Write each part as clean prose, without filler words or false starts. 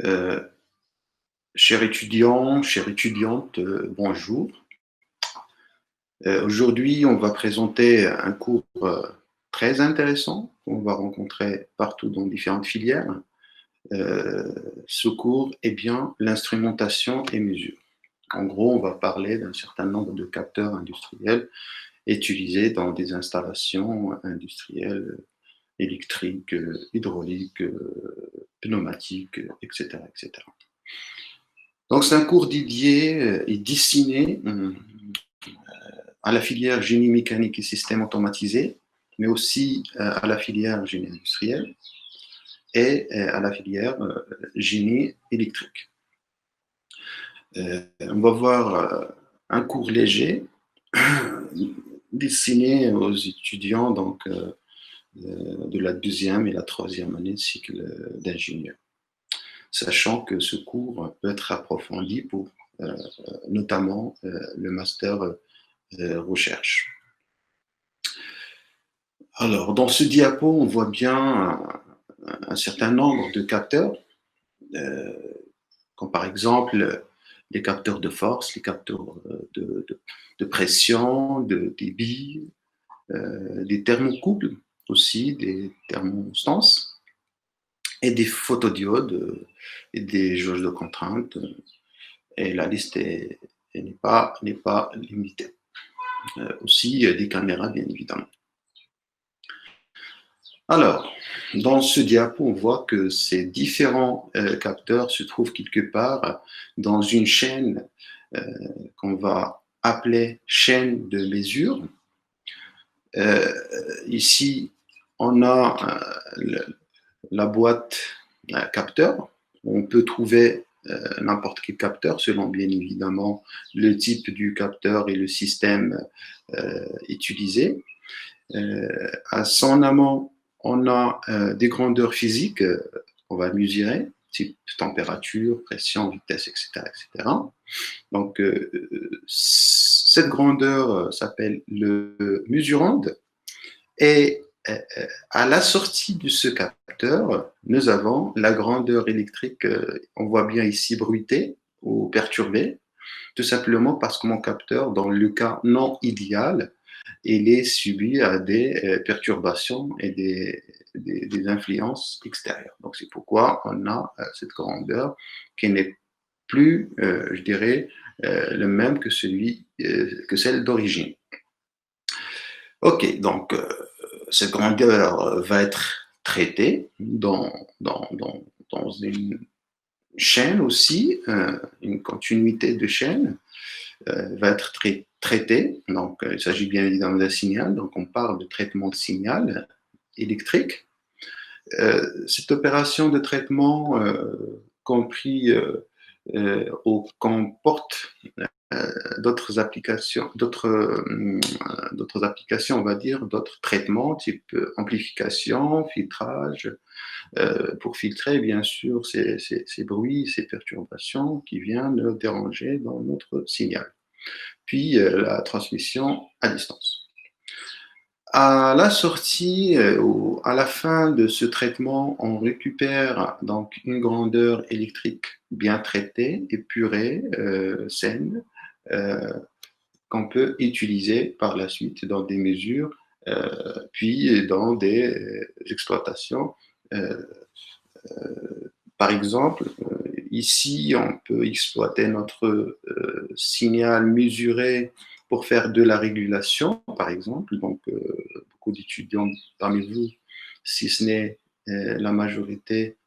Euh, Chers étudiants, chères étudiantes, bonjour. Aujourd'hui, on va présenter un cours très intéressant qu'on va rencontrer partout dans différentes filières. Ce cours est bien l'instrumentation et mesure. En gros, on va parler d'un certain nombre de capteurs industriels utilisés dans des installations industrielles électriques, hydrauliques, pneumatiques, etc., etc. Donc, c'est un cours dédié et destiné à la filière génie mécanique et système automatisé, mais aussi à la filière génie industriel et à la filière génie électrique. On va voir un cours léger destiné aux étudiants de la deuxième et la troisième année de cycle d'ingénieur, sachant que ce cours peut être approfondi pour notamment le master recherche. Alors, dans ce diapo, on voit bien un certain nombre de capteurs, comme par exemple les capteurs de force, les capteurs de pression, de débit, des thermocouples aussi, des thermostances, et des photodiodes et des jauges de contrainte. Et la liste n'est pas limitée. Aussi des caméras, bien évidemment. Alors, dans ce diapo, on voit que ces différents capteurs se trouvent quelque part dans une chaîne qu'on va appeler chaîne de mesure. Ici, on a la boîte capteur. On peut trouver n'importe quel capteur selon bien évidemment le type du capteur et le système utilisé. À son amont, on a des grandeurs physiques qu'on va mesurer, type température, pression, vitesse, etc. etc. Donc, cette grandeur s'appelle le mesurande. Et à la sortie de ce capteur, nous avons la grandeur électrique, on voit bien ici bruitée ou perturbée, tout simplement parce que mon capteur, dans le cas non idéal, il est subi à des perturbations et des influences extérieures. Donc, c'est pourquoi on a cette grandeur qui n'est plus, je dirais, le même que celle d'origine. OK, donc cette grandeur va être traitée dans une chaîne aussi, une continuité de chaîne va être traitée. Donc, il s'agit bien évidemment d'un signal. Donc, on parle de traitement de signal électrique. Cette opération de traitement comporte d'autres applications, on va dire, d'autres traitements, type amplification, filtrage, pour filtrer, bien sûr, ces bruits, ces perturbations qui viennent déranger dans notre signal. Puis, la transmission à distance. À la sortie ou à la fin de ce traitement, on récupère donc une grandeur électrique bien traitée, épurée, saine, qu'on peut utiliser par la suite dans des mesures, puis dans des exploitations. Par exemple, ici, on peut exploiter notre signal mesuré pour faire de la régulation, par exemple. Donc, beaucoup d'étudiants parmi vous, si ce n'est la majorité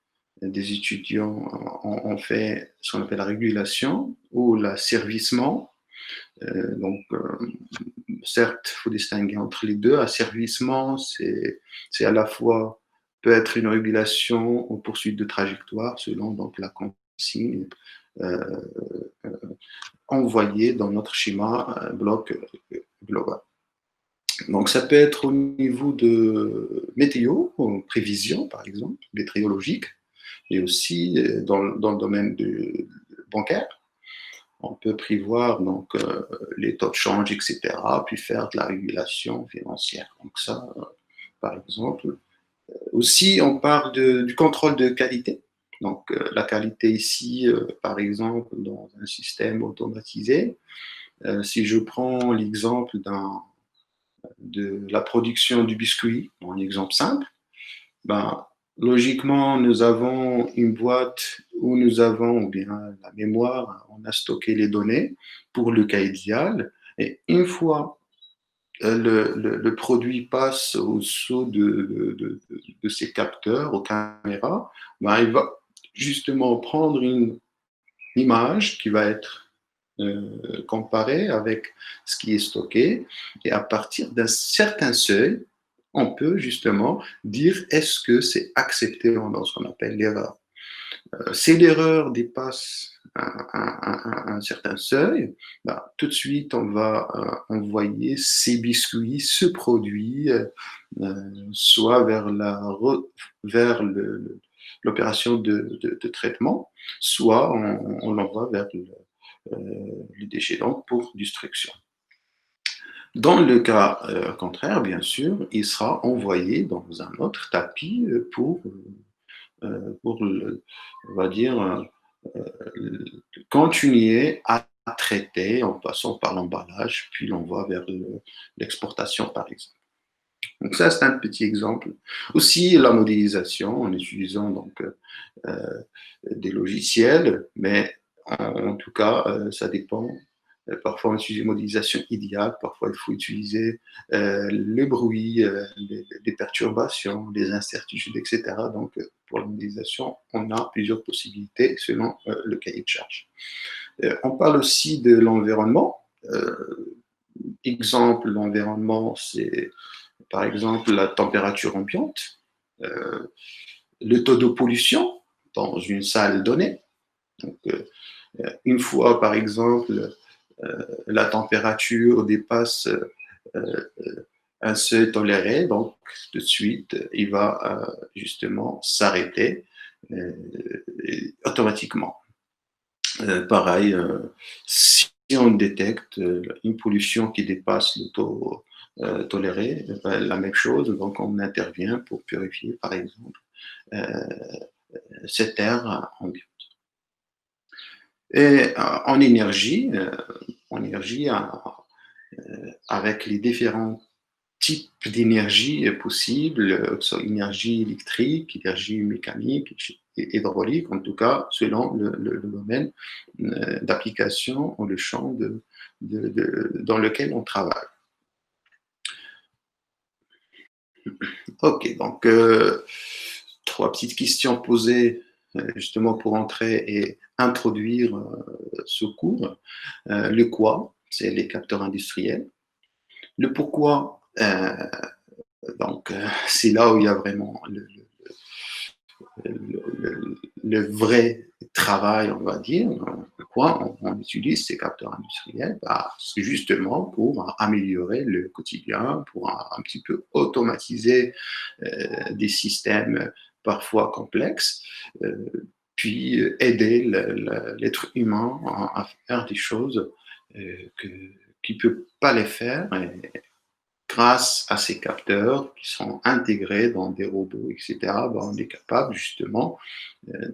des étudiants, ont fait ce qu'on appelle la régulation ou l'asservissement. Donc, certes, il faut distinguer entre les deux. Asservissement, c'est à la fois peut être une régulation ou poursuite de trajectoire selon donc la consigne envoyée dans notre schéma bloc global. Donc, ça peut être au niveau de météo, prévision par exemple, météorologique, et aussi dans le domaine bancaire. On peut prévoir donc les taux de change, etc., puis faire de la régulation financière. Donc ça, par exemple. Aussi, on parle du contrôle de qualité. Donc, la qualité ici, par exemple, dans un système automatisé, si je prends l'exemple de la production du biscuit, un exemple simple, ben, logiquement, nous avons une boîte où nous avons, ou bien la mémoire, on a stocké les données pour le cas idéal. Et une fois le produit passe au-dessous de ces capteurs, aux caméras, ben, il va justement prendre une image qui va être comparée avec ce qui est stocké. Et à partir d'un certain seuil, on peut justement dire est-ce que c'est accepté dans ce qu'on appelle l'erreur. Si l'erreur dépasse un certain seuil, bah, tout de suite, on va envoyer ces biscuits, ce produit, soit vers l'opération de traitement, soit on l'envoie vers le déchet, donc pour destruction. Dans le cas contraire, bien sûr, il sera envoyé dans un autre tapis pour on va dire, continuer à traiter en passant par l'emballage, puis l'envoi vers l'exportation, par exemple. Donc ça, c'est un petit exemple. Aussi, la modélisation en utilisant donc des logiciels, mais en tout cas, ça dépend. Parfois, on utilise une modélisation idéale, parfois, il faut utiliser le bruit, les perturbations, les incertitudes, etc. Donc, pour la modélisation, on a plusieurs possibilités selon le cahier de charge. On parle aussi de l'environnement. Exemple, l'environnement, c'est par exemple la température ambiante, le taux de pollution dans une salle donnée. Donc, une fois, par exemple, la température dépasse un seuil toléré, donc tout de suite, il va justement s'arrêter automatiquement. Pareil, si on détecte une pollution qui dépasse le taux toléré, la même chose, donc on intervient pour purifier, par exemple, cet air ambiant. Et en énergie avec les différents types d'énergie possibles, que ce soit énergie électrique, énergie mécanique, hydraulique, en tout cas selon le domaine d'application ou le champ dans lequel on travaille. Ok, donc trois petites questions posées justement pour entrer et introduire ce cours. Le quoi, c'est les capteurs industriels. Le pourquoi, donc c'est là où il y a vraiment le vrai travail, on va dire. Pourquoi on utilise ces capteurs industriels? Bah, c'est justement pour améliorer le quotidien, pour un petit peu automatiser des systèmes parfois complexes, puis aider l'être humain à faire des choses qui ne peut pas les faire. Et grâce à ces capteurs qui sont intégrés dans des robots, etc., ben, on est capable justement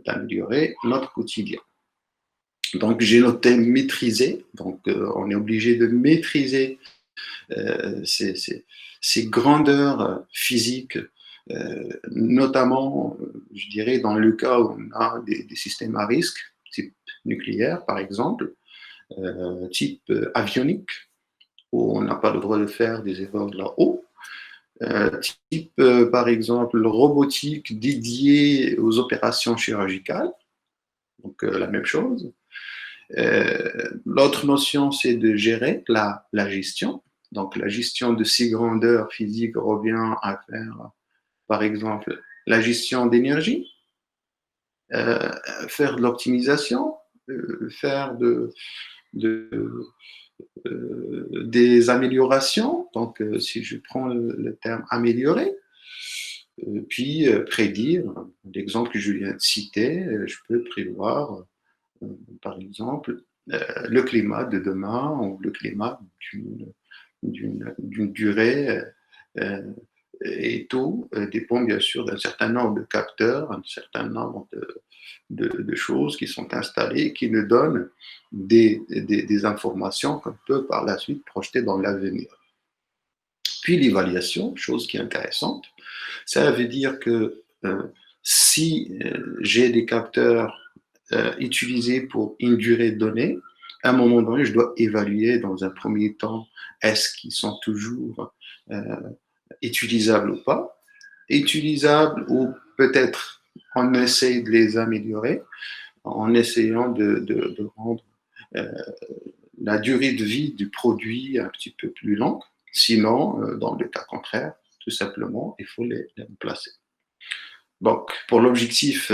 d'améliorer notre quotidien. Donc j'ai noté maîtriser, donc on est obligé de maîtriser ces grandeurs physiques, notamment, je dirais, dans le cas où on a des systèmes à risque, type nucléaire par exemple, type avionique, où on n'a pas le droit de faire des erreurs là-haut, type par exemple robotique dédiée aux opérations chirurgicales, donc la même chose. L'autre notion, c'est de gérer la gestion. Donc la gestion de ces grandeurs physiques revient à faire, par exemple, la gestion d'énergie, faire de l'optimisation, faire de, des améliorations. Donc, si je prends le terme améliorer, puis prédire, l'exemple que je viens de citer, je peux prévoir, par exemple, le climat de demain ou le climat d'une durée et tout dépend bien sûr d'un certain nombre de capteurs, un certain nombre de choses qui sont installées, qui nous donnent des informations qu'on peut par la suite projeter dans l'avenir. Puis l'évaluation, chose qui est intéressante, ça veut dire que si j'ai des capteurs utilisés pour une durée donnée, à un moment donné, je dois évaluer dans un premier temps, est-ce qu'ils sont toujours utilisables ou pas, utilisables ou peut-être on essaye de les améliorer en essayant de rendre euh, la durée de vie du produit un petit peu plus longue. Sinon, dans le cas contraire, tout simplement, il faut les remplacer. Donc, pour l'objectif,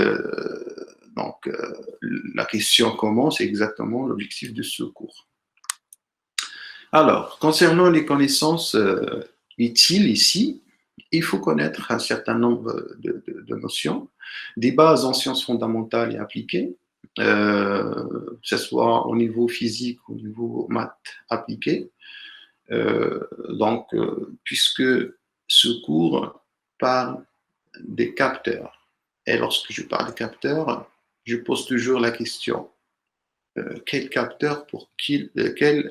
la question comment, c'est exactement l'objectif de ce cours. Alors, concernant les connaissances utiles ici, il faut connaître un certain nombre de notions, des bases en sciences fondamentales et appliquées, que ce soit au niveau physique, au niveau maths appliqué. Puisque ce cours parle des capteurs. Et lorsque je parle de capteurs, je pose toujours la question quel capteur pour quelle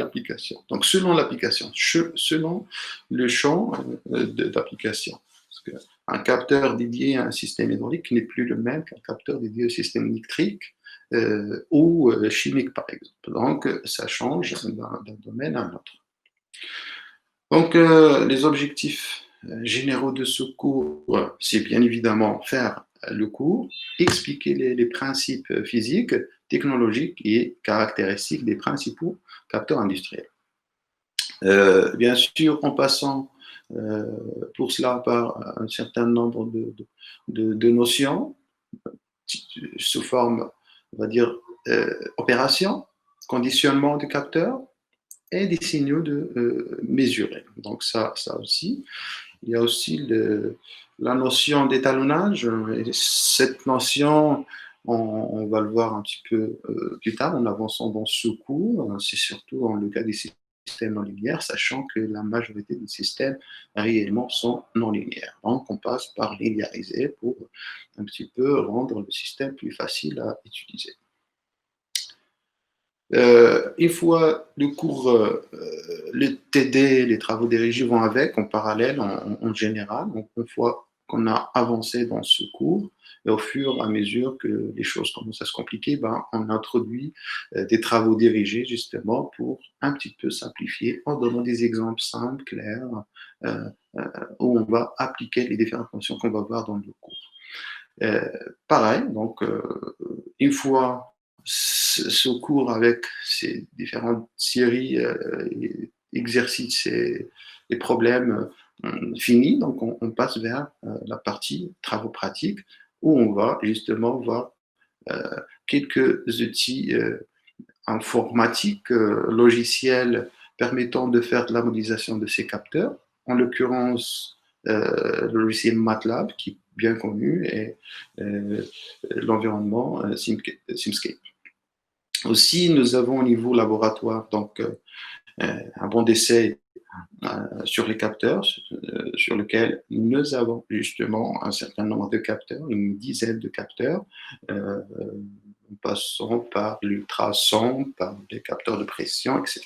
application. Donc, selon l'application, selon le champ d'application. Parce qu'un capteur dédié à un système hydraulique n'est plus le même qu'un capteur dédié au système électrique ou chimique, par exemple. Donc, ça change d'un domaine à un autre. Donc, les objectifs généraux de ce cours, c'est bien évidemment faire le cours, expliquer les principes physiques, technologiques et caractéristiques des principaux capteurs industriels. Bien sûr, en passant pour cela par un certain nombre de notions sous forme, on va dire, opération, conditionnement du capteur, et des signaux de mesurer. Donc ça aussi. Il y a aussi la notion d'étalonnage. Et cette notion, on va le voir un petit peu plus tard en avançant dans ce cours. C'est surtout dans le cas des systèmes non linéaires, sachant que la majorité des systèmes réellement sont non linéaires. Donc on passe par linéariser pour un petit peu rendre le système plus facile à utiliser. Une fois le cours, les TD, les travaux des régies vont avec en parallèle en général. Donc, une fois qu'on a avancé dans ce cours, et au fur et à mesure que les choses commencent à se compliquer, on introduit des travaux dirigés justement pour un petit peu simplifier en donnant des exemples simples, clairs, euh, où on va appliquer les différentes fonctions qu'on va voir dans le cours. Pareil, donc une fois ce cours avec ces différentes séries, exercices et problèmes finis, donc on passe vers la partie travaux pratiques où on va justement voir quelques outils informatiques, logiciels permettant de faire de la modélisation de ces capteurs, en l'occurrence le logiciel MATLAB qui est bien connu et l'environnement Simscape. Aussi, nous avons au niveau laboratoire donc un banc d'essai sur les capteurs, sur lequel nous avons justement un certain nombre de capteurs, une dizaine de capteurs, en passant par l'ultrason, par les capteurs de pression, etc.,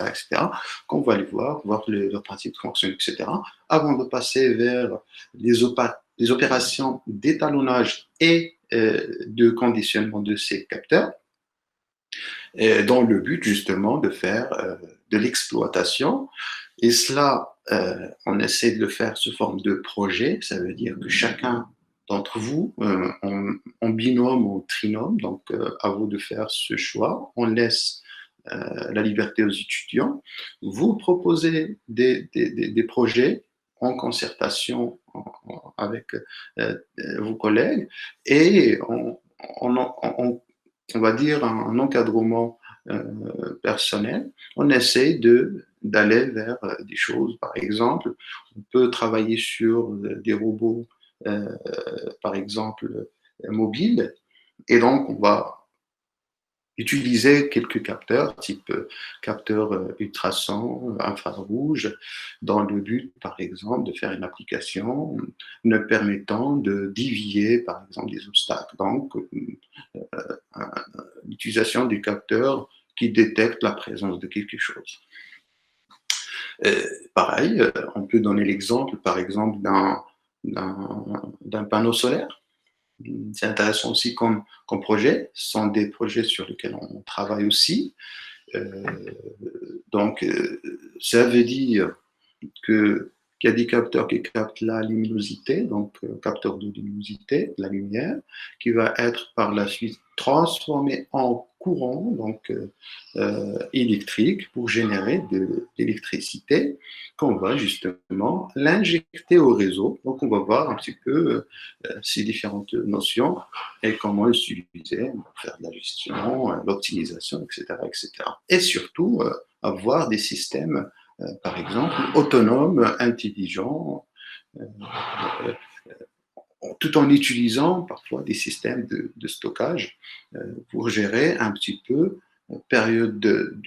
qu'on va aller voir leur principe de fonction, etc., avant de passer vers les opérations d'étalonnage et de conditionnement de ces capteurs, dans le but justement de faire de l'exploitation. Et cela, on essaie de le faire sous forme de projet. Ça veut dire que chacun d'entre vous, en binôme ou en trinôme, donc à vous de faire ce choix. On laisse la liberté aux étudiants. Vous proposez des projets en concertation avec vos collègues et on va dire un encadrement personnel. On essaie d'aller vers des choses. Par exemple, on peut travailler sur des robots, par exemple, mobiles. Et donc, on va utiliser quelques capteurs, type capteur ultrason, infrarouge, dans le but, par exemple, de faire une application ne permettant de dévier, par exemple, des obstacles. Donc, l'utilisation du capteur qui détecte la présence de quelque chose. Pareil, on peut donner l'exemple, par exemple, d'un panneau solaire. C'est intéressant aussi comme projet. Ce sont des projets sur lesquels on travaille aussi. Euh, donc, ça veut dire que qu'il y a des capteurs qui captent la luminosité, donc capteur de luminosité, la lumière, qui va être par la suite transformé en courant, donc électrique, pour générer de l'électricité qu'on va justement l'injecter au réseau. Donc on va voir un petit peu ces différentes notions et comment les utiliser pour faire de la gestion, l'optimisation, etc., etc. Et surtout avoir des systèmes par exemple, autonome, intelligent, euh, tout en utilisant parfois des systèmes de stockage pour gérer un petit peu la période de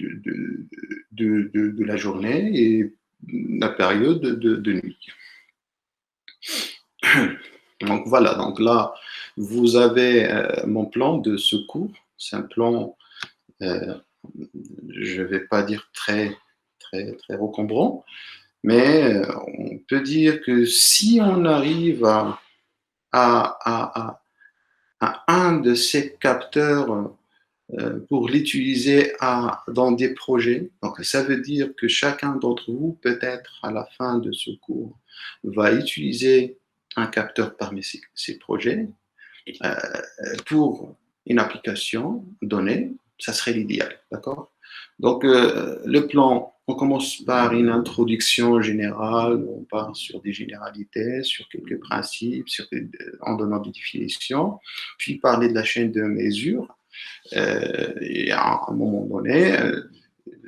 la journée et la période de nuit. Donc voilà, donc là, vous avez mon plan de secours. C'est un plan, euh, je ne vais pas dire très recombrant, mais on peut dire que si on arrive à, à, à un de ces capteurs pour l'utiliser dans des projets, donc ça veut dire que chacun d'entre vous, peut-être à la fin de ce cours, va utiliser un capteur parmi ces projets euh, pour une application donnée, ça serait l'idéal, d'accord? Donc, le plan, on commence par une introduction générale, on part sur des généralités, sur quelques principes, en donnant des définitions, puis parler de la chaîne de mesure, et à un moment donné,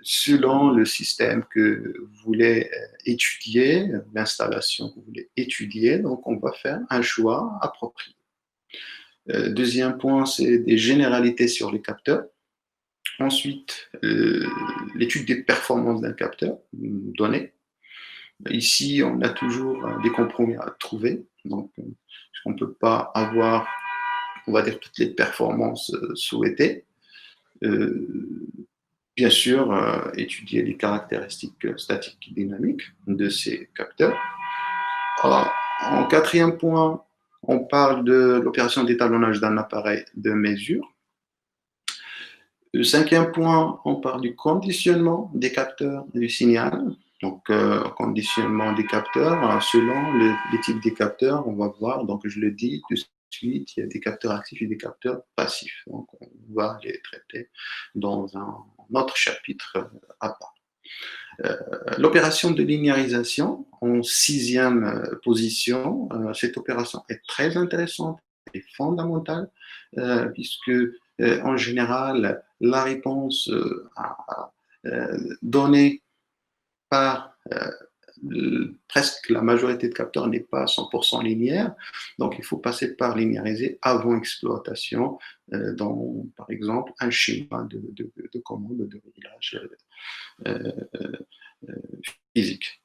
selon le système que vous voulez étudier, l'installation que vous voulez étudier, donc on va faire un choix approprié. Deuxième point, c'est des généralités sur les capteurs. Ensuite, l'étude des performances d'un capteur donné. Ici, on a toujours des compromis à trouver. Donc, on ne peut pas avoir, on va dire, toutes les performances souhaitées. Bien sûr, étudier les caractéristiques statiques et dynamiques de ces capteurs. En quatrième point, on parle de l'opération d'étalonnage d'un appareil de mesure. Le cinquième point, on parle du conditionnement des capteurs du signal. Donc, conditionnement des capteurs, selon les types des capteurs, on va voir, donc je le dis de suite, il y a des capteurs actifs et des capteurs passifs. Donc, on va les traiter dans un autre chapitre à part. L'opération de linéarisation en sixième position, cette opération est très intéressante et fondamentale puisque en général la réponse donnée par presque la majorité de capteurs n'est pas à 100% linéaire, donc il faut passer par linéariser avant exploitation dans, par exemple, un schéma de commande de réglage physique.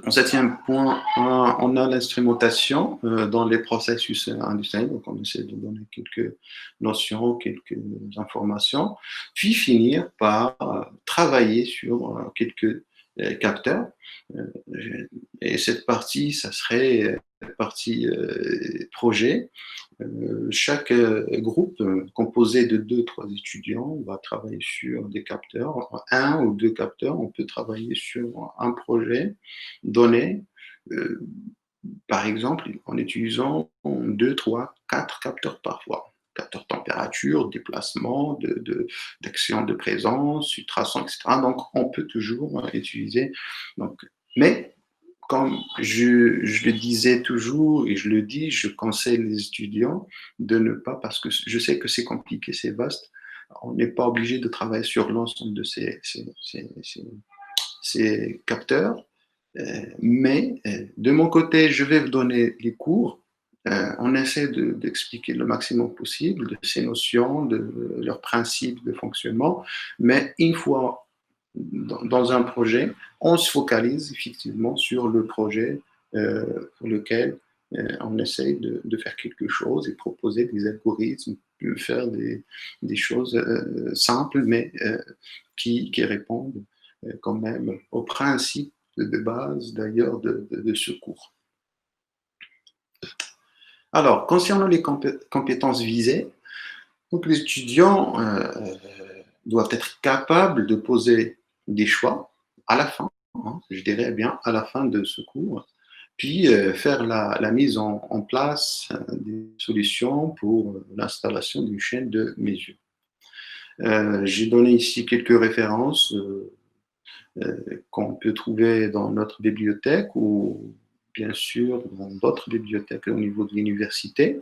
En septième point, on a l'instrumentation dans les processus industriels, donc on essaie de donner quelques notions, quelques informations, puis finir par travailler sur quelques capteurs. Et cette partie, ça serait partie projet. Chaque groupe composé de 2-3 étudiants va travailler sur des capteurs, un ou deux capteurs. On peut travailler sur un projet donné, par exemple, en utilisant 2, 3, 4 capteurs parfois. Capteur température, déplacement, d'action de présence, ultrasons, etc. Donc, on peut toujours utiliser. Donc, mais comme je le disais toujours et je le dis, je conseille les étudiants de ne pas, parce que je sais que c'est compliqué, c'est vaste, on n'est pas obligé de travailler sur l'ensemble de ces capteurs, mais de mon côté, je vais vous donner les cours On essaie d'expliquer le maximum possible de ces notions, de leurs principes de fonctionnement, mais une fois dans un projet, on se focalise effectivement sur le projet pour lequel on essaye de faire quelque chose et proposer des algorithmes, faire des choses simples, mais qui répondent quand même aux principes de base d'ailleurs de ce cours. Alors, concernant les compétences visées, donc l'étudiant doit être capable de poser des choix à la fin, hein, je dirais bien à la fin de ce cours, puis faire la mise en place des solutions pour l'installation d'une chaîne de mesure. J'ai donné ici quelques références qu'on peut trouver dans notre bibliothèque ou bien sûr dans d'autres bibliothèques au niveau de l'université.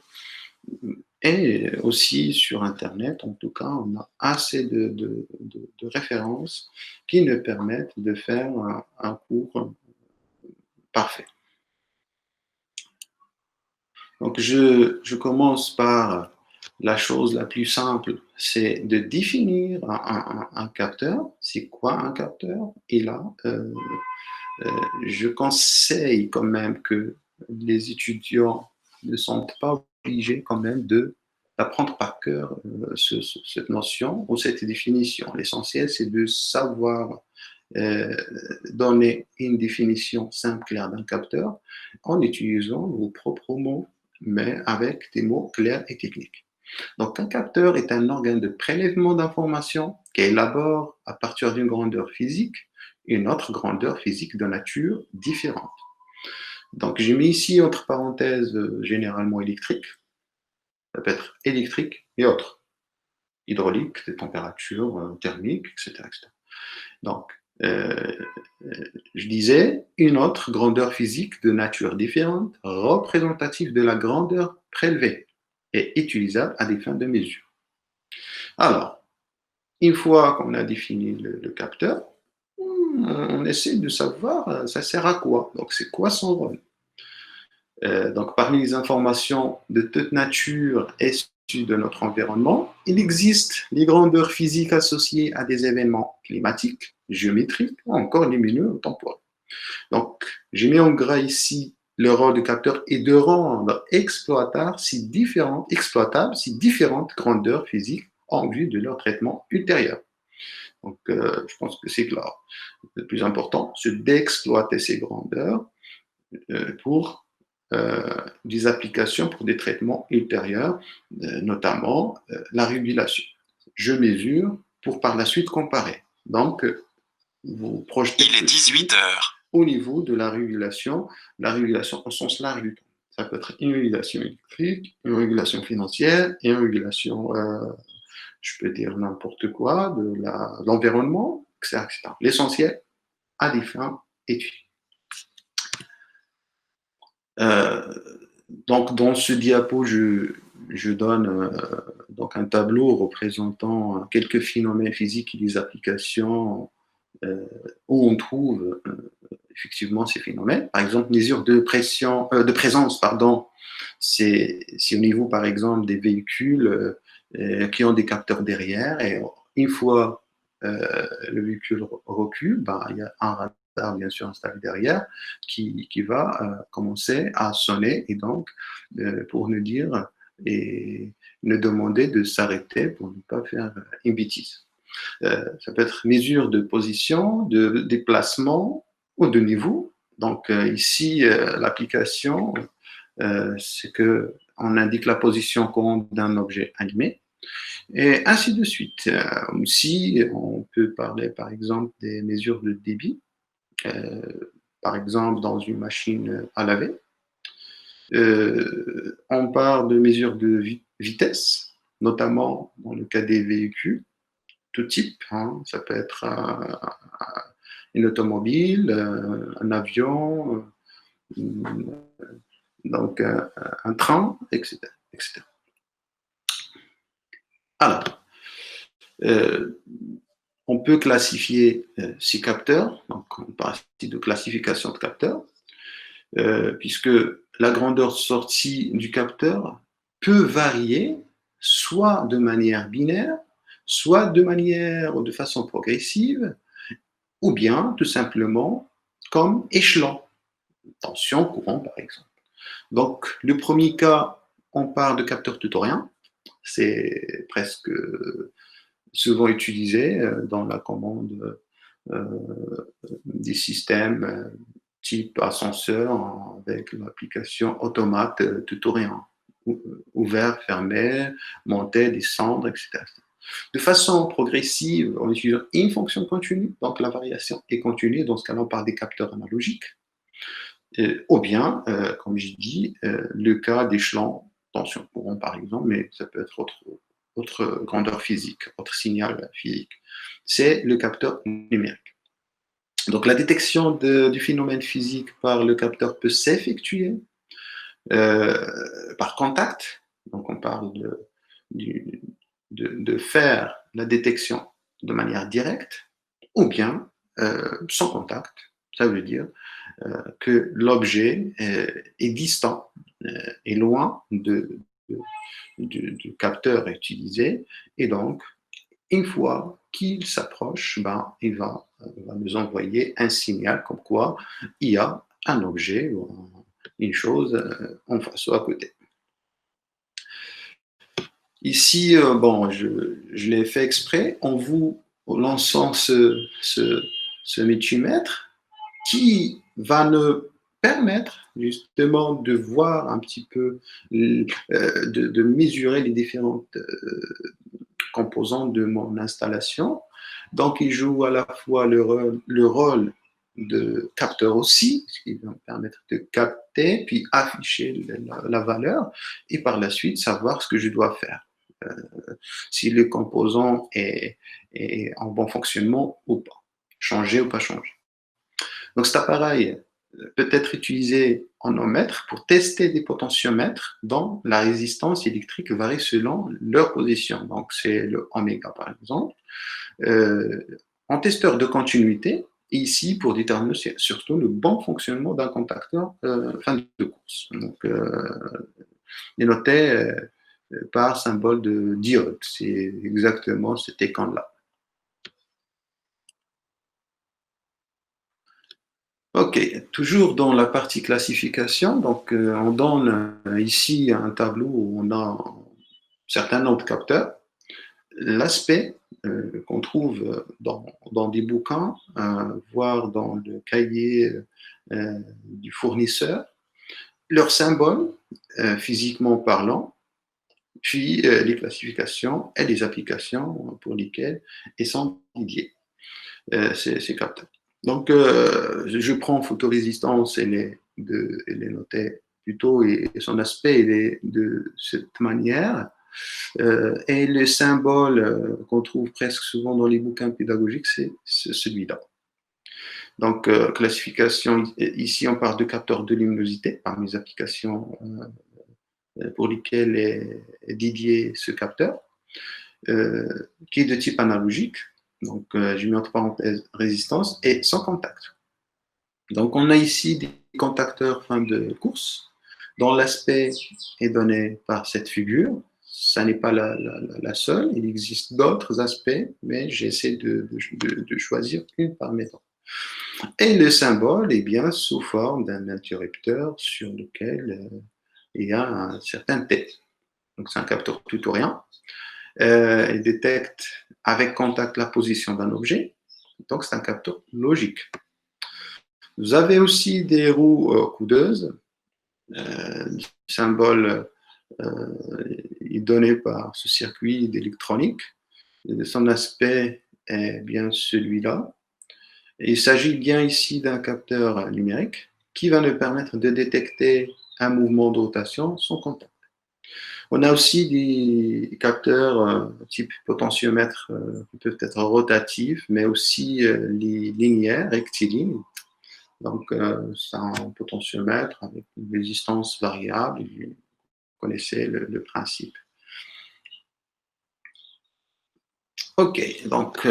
Et aussi sur Internet, en tout cas, on a assez de références qui nous permettent de faire un cours parfait. Donc, je commence par la chose la plus simple, c'est de définir un capteur. C'est quoi un capteur? Et là, je conseille quand même que les étudiants ne sont pas obligés quand même d'apprendre par cœur cette notion ou cette définition. L'essentiel, c'est de savoir donner une définition simple, claire d'un capteur en utilisant vos propres mots, mais avec des mots clairs et techniques. Donc, un capteur est un organe de prélèvement d'informations qui élabore à partir d'une grandeur physique une autre grandeur physique de nature différente. Donc, j'ai mis ici entre parenthèses généralement électrique. Ça peut être électrique et autre. Hydraulique, des températures thermiques, etc., etc. Donc, je disais une autre grandeur physique de nature différente, représentative de la grandeur prélevée et utilisable à des fins de mesure. Alors, une fois qu'on a défini le capteur, on essaie de savoir ça sert à quoi. Donc, c'est quoi son rôle? Donc, parmi les informations de toute nature issues de notre environnement, il existe les grandeurs physiques associées à des événements climatiques, géométriques ou encore lumineux ou temporels. Donc, j'ai mis en gras ici le rôle du capteur est de rendre exploitables ces différentes grandeurs physiques en vue de leur traitement ultérieur. Donc, je pense que c'est clair. Le plus important, c'est d'exploiter ces grandeurs pour des applications pour des traitements ultérieurs, notamment la régulation. Je mesure pour par la suite comparer. Donc, vous projetez. Il est 18 heures. Au niveau de la régulation au sens large du terme. Ça peut être une régulation électrique, une régulation financière et une régulation, je peux dire n'importe quoi, de l'environnement, etc., etc. L'essentiel, à des fins études. Donc, dans ce diapo, je donne donc un tableau représentant quelques phénomènes physiques et des applications où on trouve effectivement ces phénomènes. Par exemple, mesure de présence, pardon, c'est au niveau, par exemple, des véhicules qui ont des capteurs derrière. Et une fois le véhicule recule, ben, il y a un radar, bien sûr, installé derrière qui va commencer à sonner et donc pour nous dire et nous demander de s'arrêter pour ne pas faire une bêtise. Ça peut être mesure de position, de déplacement ou de niveau. Donc ici, l'application, c'est qu'on indique la position courante d'un objet animé et ainsi de suite. Aussi, on peut parler par exemple des mesures de débit, par exemple dans une machine à laver. On parle de mesures de vitesse, notamment dans le cas des véhicules tout type. Hein. Ça peut être une automobile, un avion, donc un train, etc. etc. Alors, on peut classifier ces capteurs, donc on parle ici de classification de capteurs. puisque la grandeur de sortie du capteur peut varier soit de manière binaire, soit de manière ou de façon progressive, ou bien tout simplement comme échelon, tension, courant par exemple. Donc le premier cas, on parle de capteur tutorien, c'est presque souvent utilisé dans la commande euh, des systèmes type ascenseur avec l'application automate tutorien, ouvert, fermé, monter, descendre, etc. De façon progressive, on utilise une fonction continue, donc la variation est continue, dans ce cas-là, on parle des capteurs analogiques, ou bien, comme j'ai dit, le cas d'échelon, tension courant par exemple, mais ça peut être autre grandeur physique, autre signal physique. C'est le capteur numérique. Donc la détection du phénomène physique par le capteur peut s'effectuer par contact. Donc on parle de faire la détection de manière directe ou bien sans contact. Ça veut dire que l'objet est distant, est loin du capteur utilisé, et donc, une fois qu'il s'approche, ben, il va nous envoyer un signal comme quoi il y a un objet ou une chose en face ou à côté. Ici, bon, je l'ai fait exprès en vous lançant ce multimètre qui va nous permettre justement de voir un petit peu, de mesurer les différentes composantes de mon installation. Donc, il joue à la fois le rôle de capteur aussi, ce qui va me permettre de capter, puis afficher la valeur, et par la suite savoir ce que je dois faire. Si le composant est en bon fonctionnement ou pas, changer ou pas changer. Donc cet appareil peut être utilisé en ohmmètre pour tester des potentiomètres dont la résistance électrique varie selon leur position. Donc c'est le oméga par exemple. En testeur de continuité, et ici pour déterminer surtout le bon fonctionnement d'un contacteur fin de course. Donc il est noté par symbole de diode. C'est exactement cet écran-là. Ok, toujours dans la partie classification, donc on donne ici un tableau où on a un certain nombre de capteurs. L'aspect qu'on trouve dans des bouquins, voire dans le cahier du fournisseur, leurs symboles, physiquement parlant, puis les classifications et les applications pour lesquelles ils sont dédiés, ces capteurs. Donc, je prends photorésistance, elle est notée plutôt, et son aspect il est de cette manière. Et le symbole qu'on trouve presque souvent dans les bouquins pédagogiques, c'est celui-là. Donc, classification, ici on parle de capteur de luminosité parmi les applications pour lesquelles est dédié ce capteur, qui est de type analogique. Donc, je mets entre parenthèses résistance et sans contact. Donc, on a ici des contacteurs fin de course dont l'aspect est donné par cette figure. Ça n'est pas la seule, il existe d'autres aspects, mais j'essaie de choisir une parmi eux. Et le symbole est bien sous forme d'un interrupteur sur lequel il y a un certain T. Donc, c'est un capteur tutorien. Il détecte avec contact la position d'un objet. Donc, c'est un capteur logique. Vous avez aussi des roues coudeuses. Le symbole est donné par ce circuit d'électronique. Son aspect est bien celui-là. Il s'agit bien ici d'un capteur numérique qui va nous permettre de détecter un mouvement de rotation sans contact. On a aussi des capteurs type potentiomètre qui peuvent être rotatifs, mais aussi les linéaires, rectilignes. Donc, c'est un potentiomètre avec une résistance variable. Vous connaissez le principe. OK, donc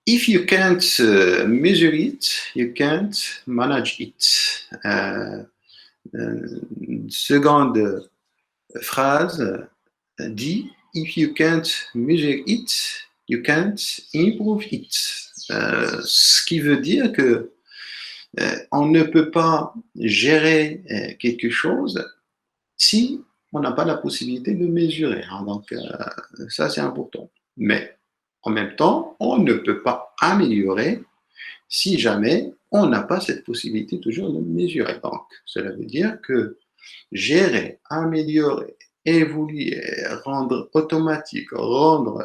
If you can't measure it, you can't manage it. Seconde phrase dit, if you can't measure it, you can't improve it. Ce qui veut dire que on ne peut pas gérer quelque chose si on n'a pas la possibilité de mesurer. Hein. Donc, ça, c'est important. Mais en même temps, on ne peut pas améliorer si jamais on n'a pas cette possibilité toujours de mesurer. Donc, cela veut dire que gérer, améliorer, évoluer, rendre automatique, rendre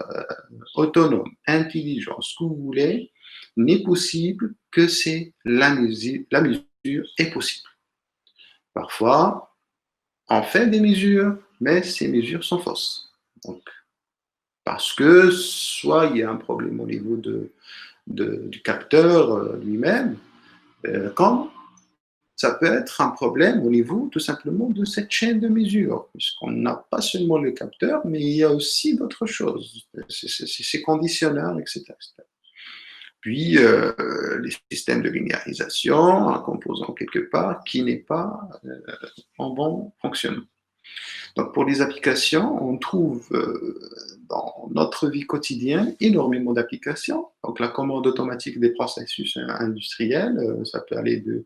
autonome, intelligent, ce que vous voulez, n'est possible que c'est la mesure est possible. Parfois, on fait des mesures, mais ces mesures sont fausses. Donc, parce que soit il y a un problème au niveau du capteur lui-même, comme ça peut être un problème au niveau tout simplement de cette chaîne de mesure, puisqu'on n'a pas seulement le capteur, mais il y a aussi d'autres choses, ces conditionneurs, etc. Puis, les systèmes de linéarisation, un composant quelque part qui n'est pas en bon fonctionnement. Donc, pour les applications, on trouve dans notre vie quotidienne énormément d'applications. Donc, la commande automatique des processus industriels, ça peut aller de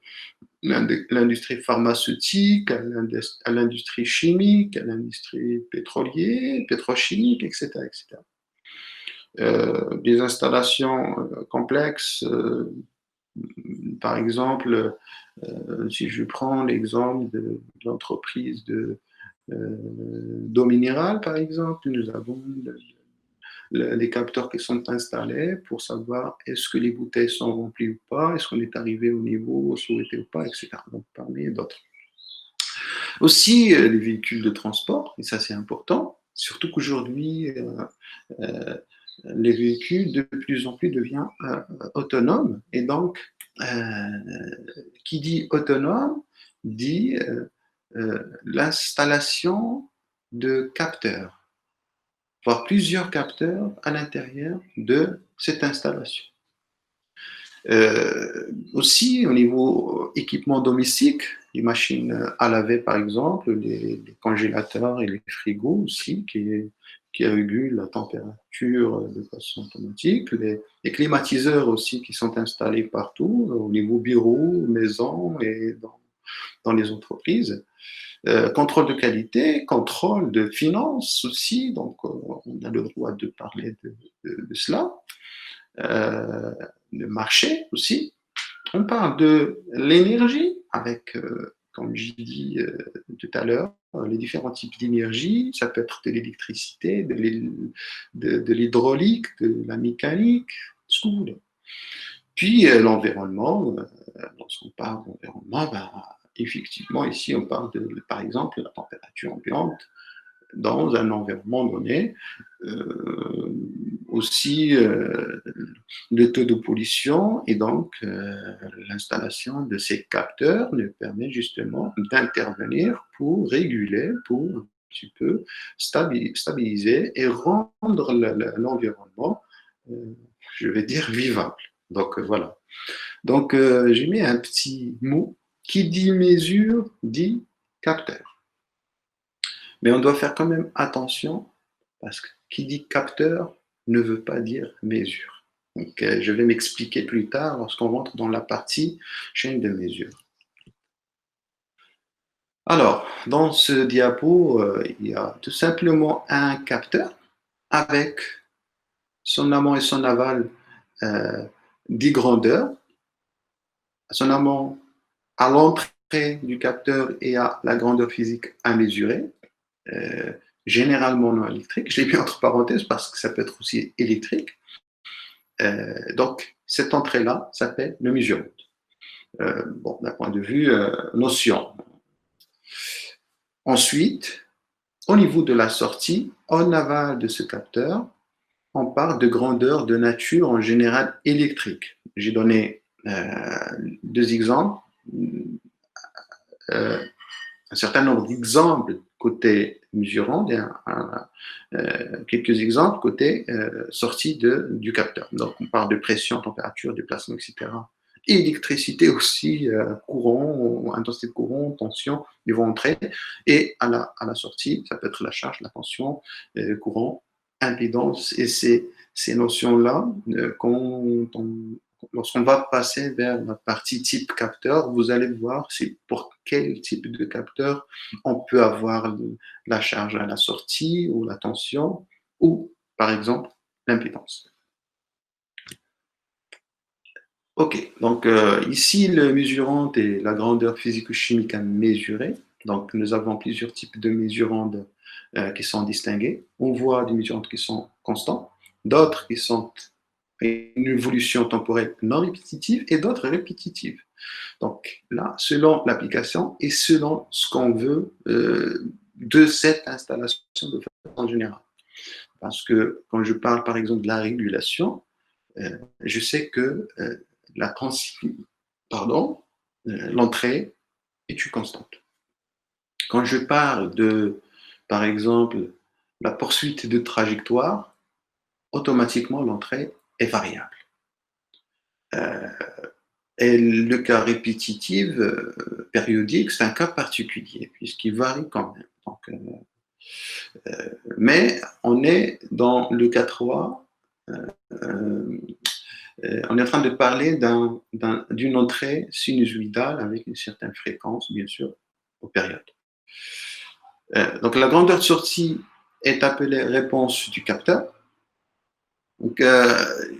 l'industrie pharmaceutique, à l'industrie chimique, à l'industrie pétrochimique, etc. etc. Des installations complexes, par exemple, si je prends l'exemple de l'entreprise d'eau minérale, par exemple, nous avons les capteurs qui sont installés pour savoir est-ce que les bouteilles sont remplies ou pas, est-ce qu'on est arrivé au niveau souhaité ou pas, etc. Donc, parmi d'autres. Aussi, les véhicules de transport, et ça c'est important, surtout qu'aujourd'hui, les véhicules de plus en plus deviennent autonomes, et donc, qui dit autonome, dit l'installation de capteurs, voire plusieurs capteurs à l'intérieur de cette installation. Aussi, au niveau équipement domestique, les machines à laver par exemple, les congélateurs et les frigos aussi, qui régulent la température de façon automatique, les climatiseurs aussi qui sont installés partout, au niveau bureau, maison et dans les entreprises. Contrôle de qualité, contrôle de finances aussi, donc on a le droit de parler de cela. Le marché aussi. On parle de l'énergie avec, comme j'ai dit tout à l'heure, les différents types d'énergie. Ça peut être de l'électricité, de l'hydraulique, de la mécanique, ce que vous voulez. Puis l'environnement, lorsqu'on parle d'environnement, ben, effectivement, ici, on parle de, par exemple, de la température ambiante dans un environnement donné. Aussi le taux de pollution et donc l'installation de ces capteurs nous permet justement d'intervenir pour réguler, pour un petit peu stabiliser et rendre l'environnement, je vais dire, vivable. Donc voilà. Donc j'ai mis un petit mot qui dit mesure, dit capteur. Mais on doit faire quand même attention parce que qui dit capteur ne veut pas dire mesure. Donc, je vais m'expliquer plus tard lorsqu'on rentre dans la partie chaîne de mesure. Alors, dans ce diapo, il y a tout simplement un capteur avec son amont et son aval des grandeurs. Son amont à l'entrée du capteur et à la grandeur physique à mesurer. Généralement non électrique. Je l'ai mis entre parenthèses parce que ça peut être aussi électrique. Donc, cette entrée-là s'appelle le mesurement. Bon, d'un point de vue notion. Ensuite, au niveau de la sortie, en aval de ce capteur, on parle de grandeur de nature en général électrique. J'ai donné deux exemples, un certain nombre d'exemples côté mesurant et quelques exemples côté sortie du capteur. Donc, on parle de pression, température, déplacement, etc. Et électricité aussi, courant, intensité de courant, tension, ils vont entrer. Et à la sortie, ça peut être la charge, la tension, courant, impédance. Et ces notions-là, lorsqu'on va passer vers la partie type capteur, vous allez voir pour quel type de capteur on peut avoir la charge à la sortie ou la tension ou, par exemple, l'impédance. Ok, donc ici, le mesurant est la grandeur physico-chimique à mesurer. Donc, nous avons plusieurs types de mesurantes qui sont distingués. On voit des mesurantes qui sont constants, d'autres qui sont une évolution temporelle non répétitive et d'autres répétitives. Donc là, selon l'application et selon ce qu'on veut de cette installation de façon générale. Parce que quand je parle par exemple de la régulation, je sais que l'entrée est une constante. Quand je parle de, par exemple, la poursuite de trajectoire, automatiquement l'entrée est variable. Et le cas répétitif, périodique, c'est un cas particulier, puisqu'il varie quand même. Donc, mais on est dans le cas 3, on est en train de parler d'une entrée sinusoïdale avec une certaine fréquence, bien sûr, aux périodes. Donc la grandeur de sortie est appelée réponse du capteur. Donc,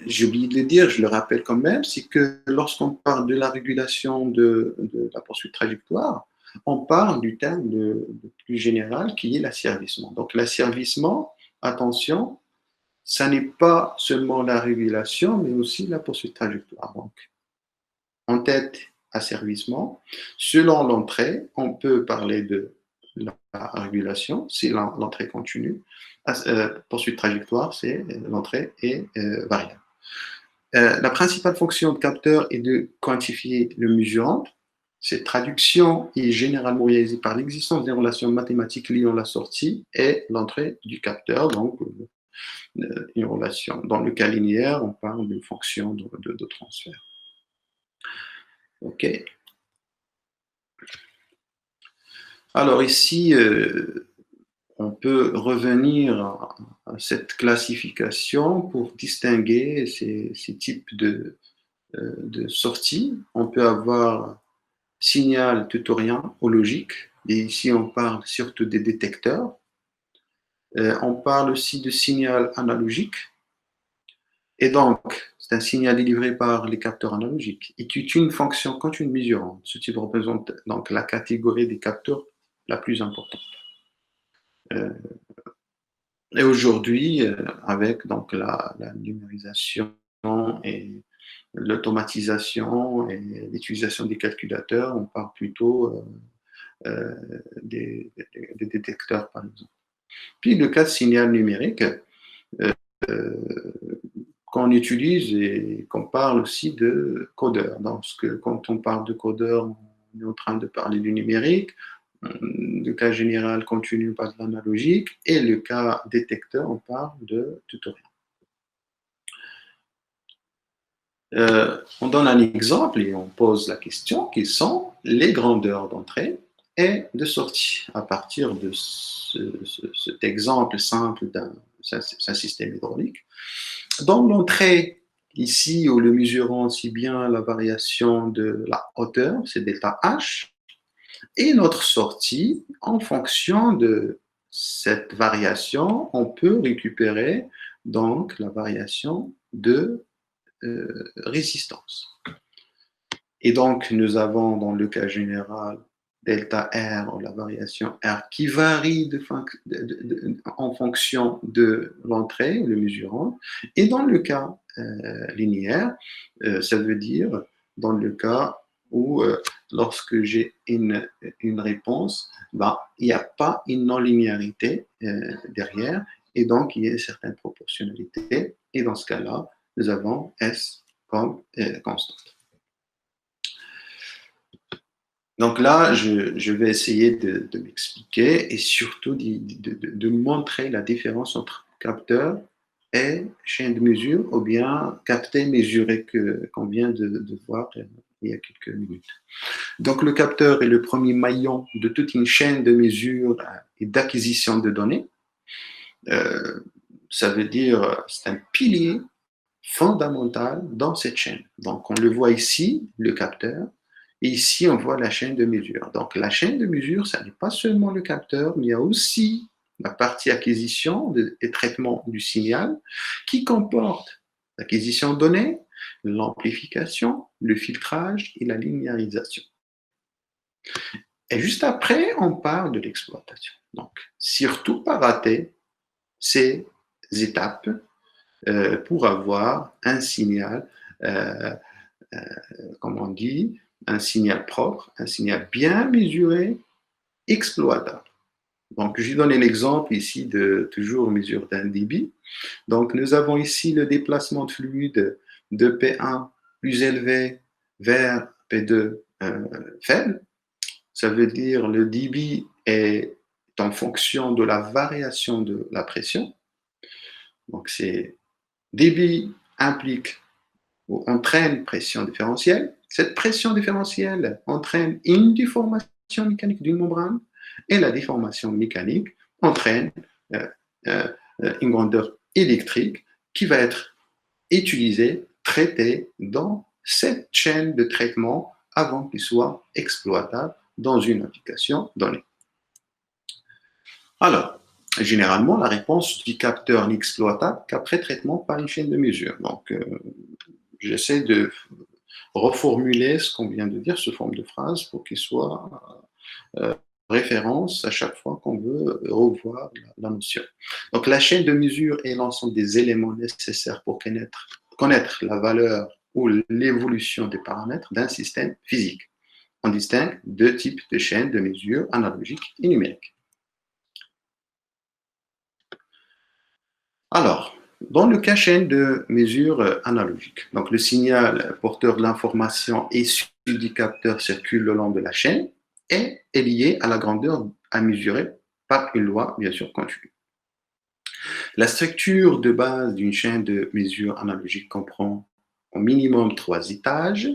j'ai oublié de le dire, je le rappelle quand même, c'est que lorsqu'on parle de la régulation de la poursuite trajectoire, on parle du terme de plus général qui est l'asservissement. Donc, l'asservissement, attention, ça n'est pas seulement la régulation, mais aussi la poursuite trajectoire. Donc, en tête, asservissement. Selon l'entrée, on peut parler de la régulation, c'est l'entrée continue. Poursuite trajectoire, c'est l'entrée est variable. La principale fonction de capteur est de quantifier le mesurant. Cette traduction est généralement réalisée par l'existence des relations mathématiques liant la sortie et l'entrée du capteur, donc une relation. Dans le cas linéaire, on parle d'une fonction de transfert. OK. Alors ici, on peut revenir à cette classification pour distinguer ces types de sorties. On peut avoir signal tutorien ou logique, et ici on parle surtout des détecteurs. On parle aussi de signal analogique, et donc c'est un signal délivré par les capteurs analogiques et qui est une fonction continue mesurante. Ce type représente donc la catégorie des capteurs la plus importante. Et aujourd'hui, avec donc la numérisation et l'automatisation et l'utilisation des calculateurs, on parle plutôt des détecteurs, par exemple. Puis le cas de signal numérique, qu'on utilise et qu'on parle aussi de codeur. Donc, quand on parle de codeur, on est en train de parler du numérique. Le cas général continu, on parle de l'analogique. Et le cas détecteur, on parle de tutoriel. On donne un exemple et on pose la question, quelles sont les grandeurs d'entrée et de sortie à partir de cet exemple simple d'un système hydraulique. Dans l'entrée, ici, où le mesurant aussi bien la variation de la hauteur, c'est delta H, et notre sortie, en fonction de cette variation, on peut récupérer donc la variation de résistance. Et donc, nous avons dans le cas général delta R, ou la variation R, qui varie en fonction de l'entrée, le mesurant. Et dans le cas linéaire, ça veut dire dans le cas où lorsque j'ai une réponse, il n'y a pas une non-linéarité derrière, et donc il y a une certaine proportionnalité. Et dans ce cas-là, nous avons S comme constante. Donc là, je vais essayer de m'expliquer et surtout de montrer la différence entre capteur et chaîne de mesure, ou bien capter, mesurer qu'on vient de voir il y a quelques minutes. Donc le capteur est le premier maillon de toute une chaîne de mesure et d'acquisition de données. Euh, Ça veut dire c'est un pilier fondamental dans cette chaîne. Donc on le voit ici, le capteur, et ici on voit la chaîne de mesure. Donc la chaîne de mesure, ça n'est pas seulement le capteur, mais il y a aussi la partie acquisition et traitement du signal qui comporte l'acquisition de données, l'amplification, le filtrage et la linéarisation. Et juste après, on parle de l'exploitation. Donc, surtout pas rater ces étapes pour avoir un signal, euh, euh, comme on dit, un signal propre, un signal bien mesuré, exploitable. Donc, je donne un exemple ici de toujours mesure d'un débit. Donc, nous avons ici le déplacement de fluide de P1 plus élevé vers P2 faible. Ça veut dire le débit est en fonction de la variation de la pression. Donc, c'est débit implique ou entraîne pression différentielle. Cette pression différentielle entraîne une déformation mécanique d'une membrane et la déformation mécanique entraîne euh, euh, une grandeur électrique qui va être utilisée, traitée dans cette chaîne de traitement avant qu'il soit exploitable dans une application donnée. Alors, généralement, la réponse du capteur n'est exploitable qu'après traitement par une chaîne de mesure. Donc, j'essaie de reformuler ce qu'on vient de dire sous forme de phrase pour qu'il soit référence à chaque fois qu'on veut revoir la notion. Donc, la chaîne de mesure est l'ensemble des éléments nécessaires pour connaître la valeur ou l'évolution des paramètres d'un système physique. On distingue deux types de chaînes de mesure analogiques et numériques. Alors, dans le cas chaîne de mesure analogique, donc le signal porteur de l'information issu du capteur circule le long de la chaîne et est lié à la grandeur à mesurer par une loi, bien sûr, continue. La structure de base d'une chaîne de mesure analogique comprend au minimum 3 étages.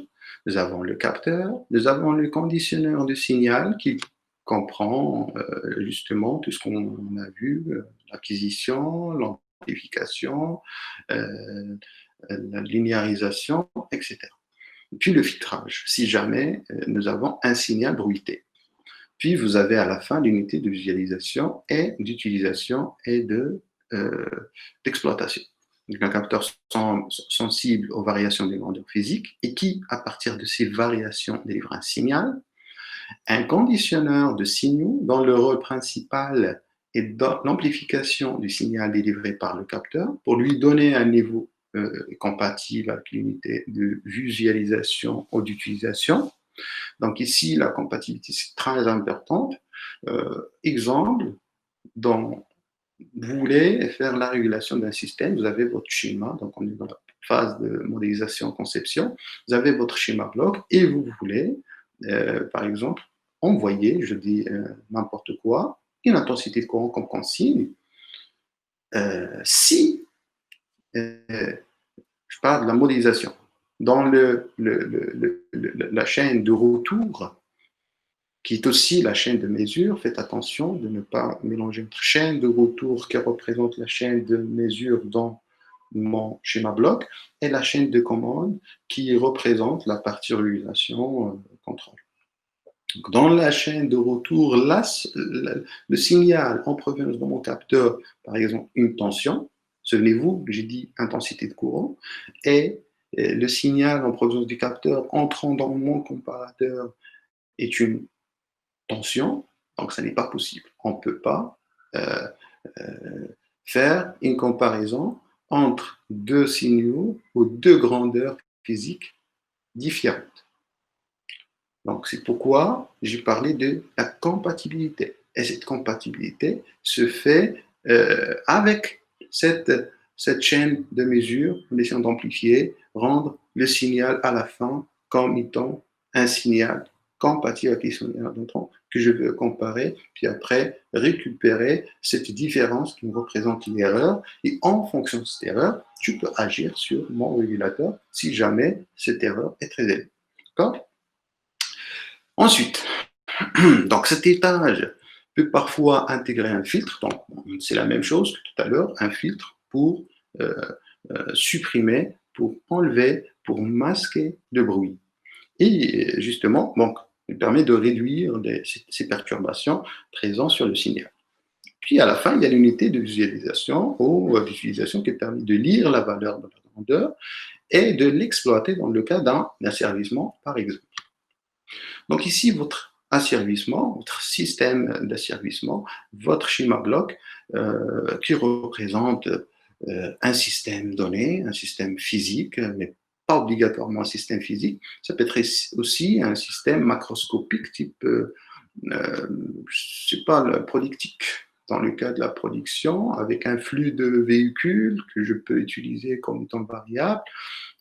Nous avons le capteur, nous avons le conditionneur de signal qui comprend justement tout ce qu'on a vu, l'acquisition, l'amplification, la linéarisation, etc. Puis le filtrage, si jamais nous avons un signal bruité. Puis vous avez à la fin l'unité de visualisation et d'utilisation et d'exploitation. Donc, un capteur sensible aux variations des grandeurs physiques et qui, à partir de ces variations, délivre un signal. Un conditionneur de signaux dont le rôle principal est dans l'amplification du signal délivré par le capteur pour lui donner un niveau compatible avec l'unité de visualisation ou d'utilisation. Donc ici, la compatibilité, c'est très importante. Exemple, dans vous voulez faire la régulation d'un système, vous avez votre schéma, donc on est dans la phase de modélisation-conception, vous avez votre schéma bloc et vous voulez, par exemple, envoyer, je dis n'importe quoi, une intensité de courant comme consigne. Si je parle de la modélisation, dans la chaîne de retour, qui est aussi la chaîne de mesure, faites attention de ne pas mélanger notre chaîne de retour qui représente la chaîne de mesure dans mon schéma bloc et la chaîne de commande qui représente la partie régulation contrôle. Dans la chaîne de retour, le signal en provenance de mon capteur, par exemple une tension, souvenez-vous, j'ai dit intensité de courant, et le signal en provenance du capteur entrant dans mon comparateur est une tension, donc ça n'est pas possible. On ne peut pas euh, faire une comparaison entre deux signaux ou deux grandeurs physiques différentes. Donc c'est pourquoi j'ai parlé de la compatibilité. Et cette compatibilité se fait avec cette chaîne de mesure, en essayant d'amplifier, rendre le signal à la fin comme étant un signal compatible avec les questionnaire d'entrant que je veux comparer, puis après récupérer cette différence qui me représente l'erreur. Et en fonction de cette erreur, je peux agir sur mon régulateur si jamais cette erreur est très élevée. D'accord? Ensuite, donc cet étage peut parfois intégrer un filtre. Donc, c'est la même chose que tout à l'heure, un filtre pour euh, supprimer, pour enlever, pour masquer le bruit. Et justement, donc, il permet de réduire ces perturbations présentes sur le signal. Puis à la fin, il y a l'unité de visualisation ou d'utilisation qui permet de lire la valeur de la grandeur et de l'exploiter dans le cas d'un asservissement, par exemple. Donc ici, votre asservissement, votre système d'asservissement, votre schéma bloc qui représente un système donné, un système physique, mais pas obligatoirement un système physique. Ça peut être aussi un système macroscopique type, je sais pas, le productique, dans le cas de la production, avec un flux de véhicules que je peux utiliser comme temps variable.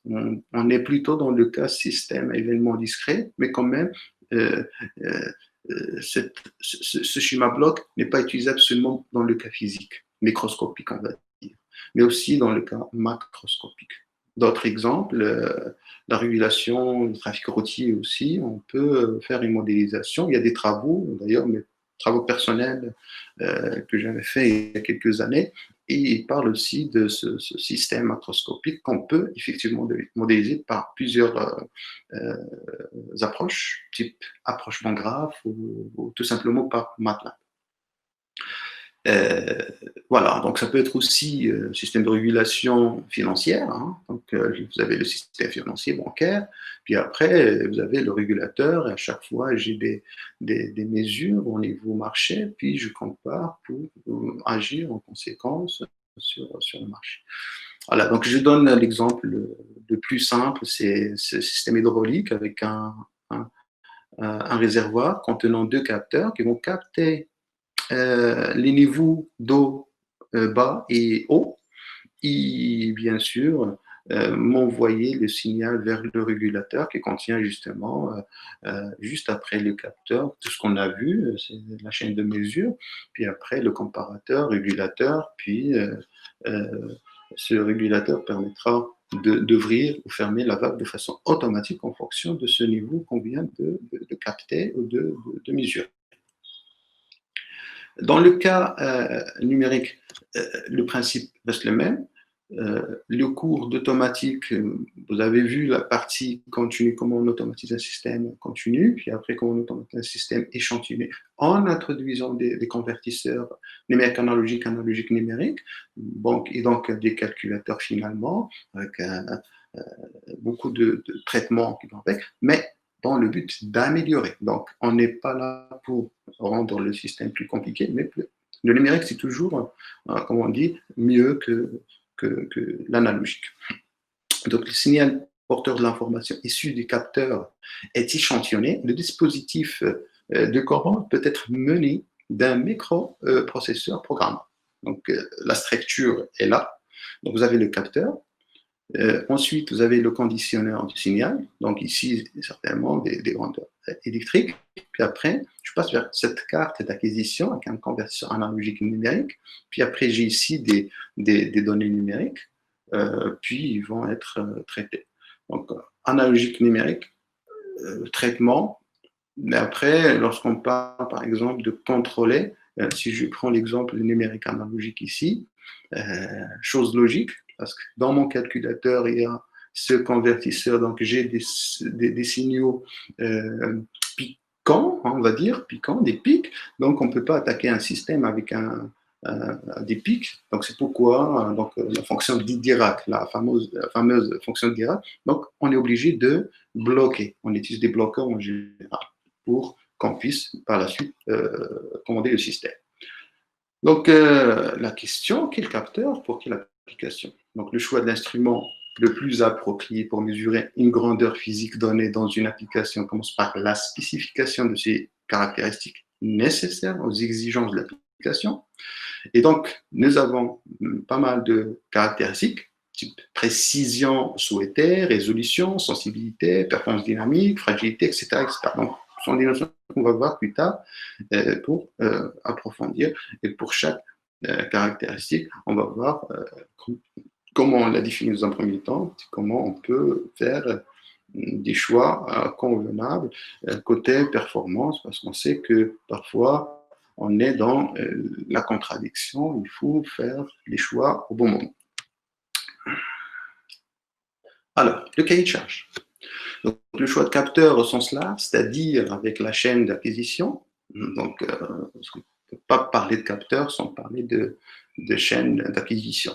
On est plutôt dans le cas système événement discret, mais quand même, euh, euh, ce schéma bloc n'est pas utilisable seulement dans le cas physique, microscopique, on va dire, mais aussi dans le cas macroscopique. D'autres exemples, la régulation du trafic routier aussi, on peut faire une modélisation. Il y a des travaux, d'ailleurs, mais travaux personnels que j'avais fait il y a quelques années, et il parle aussi de ce système macroscopique qu'on peut effectivement modéliser par plusieurs approches, type approche Van Graph ou tout simplement par MATLAB. Voilà, donc ça peut être aussi système de régulation financière. Hein. Donc vous avez le système financier bancaire, puis après vous avez le régulateur, et à chaque fois j'ai des mesures au niveau marché, puis je compare pour agir en conséquence sur le marché. Voilà, donc je donne l'exemple le plus simple, c'est ce système hydraulique avec un réservoir contenant deux capteurs qui vont capter les niveaux d'eau bas et haut, et bien sûr m'envoyer le signal vers le régulateur qui contient justement, juste après le capteur, tout ce qu'on a vu, c'est la chaîne de mesure, puis après le comparateur, régulateur, puis ce régulateur permettra d'ouvrir ou fermer la valve de façon automatique en fonction de ce niveau qu'on vient de capter ou de mesurer. Dans le cas numérique, le principe reste le même. Le cours d'automatique, vous avez vu la partie continue, comment on automatise un système continu, puis après comment on automatise un système échantillonné en introduisant des convertisseurs numériques analogiques, analogiques numériques, et donc des calculateurs finalement, avec beaucoup de traitements qui vont avec, mais dans le but d'améliorer. Donc, on n'est pas là pour rendre le système plus compliqué, mais le numérique, c'est toujours, comme on dit, mieux que l'analogique. Donc, le signal porteur de l'information issu du capteur est échantillonné. Le dispositif de commande peut être mené d'un microprocesseur programmable. Donc, la structure est là. Donc, vous avez le capteur. Ensuite, vous avez le conditionneur du signal. Donc, ici, certainement des grandeurs électriques. Puis après, je passe vers cette carte d'acquisition avec un convertisseur analogique numérique. Puis après, j'ai ici des données numériques. Puis, ils vont être traités. Donc, analogique numérique, traitement. Mais après, lorsqu'on parle, par exemple, de contrôler, si je prends l'exemple numérique analogique ici, chose logique, parce que dans mon calculateur, il y a ce convertisseur, donc j'ai des signaux piquants, on va dire, piquants, des pics, donc on ne peut pas attaquer un système avec des pics, donc c'est pourquoi donc, la fonction de Dirac, la fameuse fonction de Dirac, donc on est obligé de bloquer, on utilise des bloqueurs en général pour qu'on puisse par la suite commander le système. Donc, la question, quel capteur pour quelle application? Donc, le choix de l'instrument le plus approprié pour mesurer une grandeur physique donnée dans une application commence par la spécification de ces caractéristiques nécessaires aux exigences de l'application. Et donc, nous avons pas mal de caractéristiques, type précision souhaitée, résolution, sensibilité, performance dynamique, fragilité, etc. etc. Donc, sont des notions qu'on va voir plus tard pour approfondir. Et pour chaque caractéristique, on va voir comment on la définit dans un premier temps, comment on peut faire des choix convenables côté performance, parce qu'on sait que parfois on est dans la contradiction, il faut faire les choix au bon moment. Alors, le cahier de charge. Donc, le choix de capteur au sens large, c'est-à-dire avec la chaîne d'acquisition. Donc, on ne peut pas parler de capteur sans parler de chaîne d'acquisition.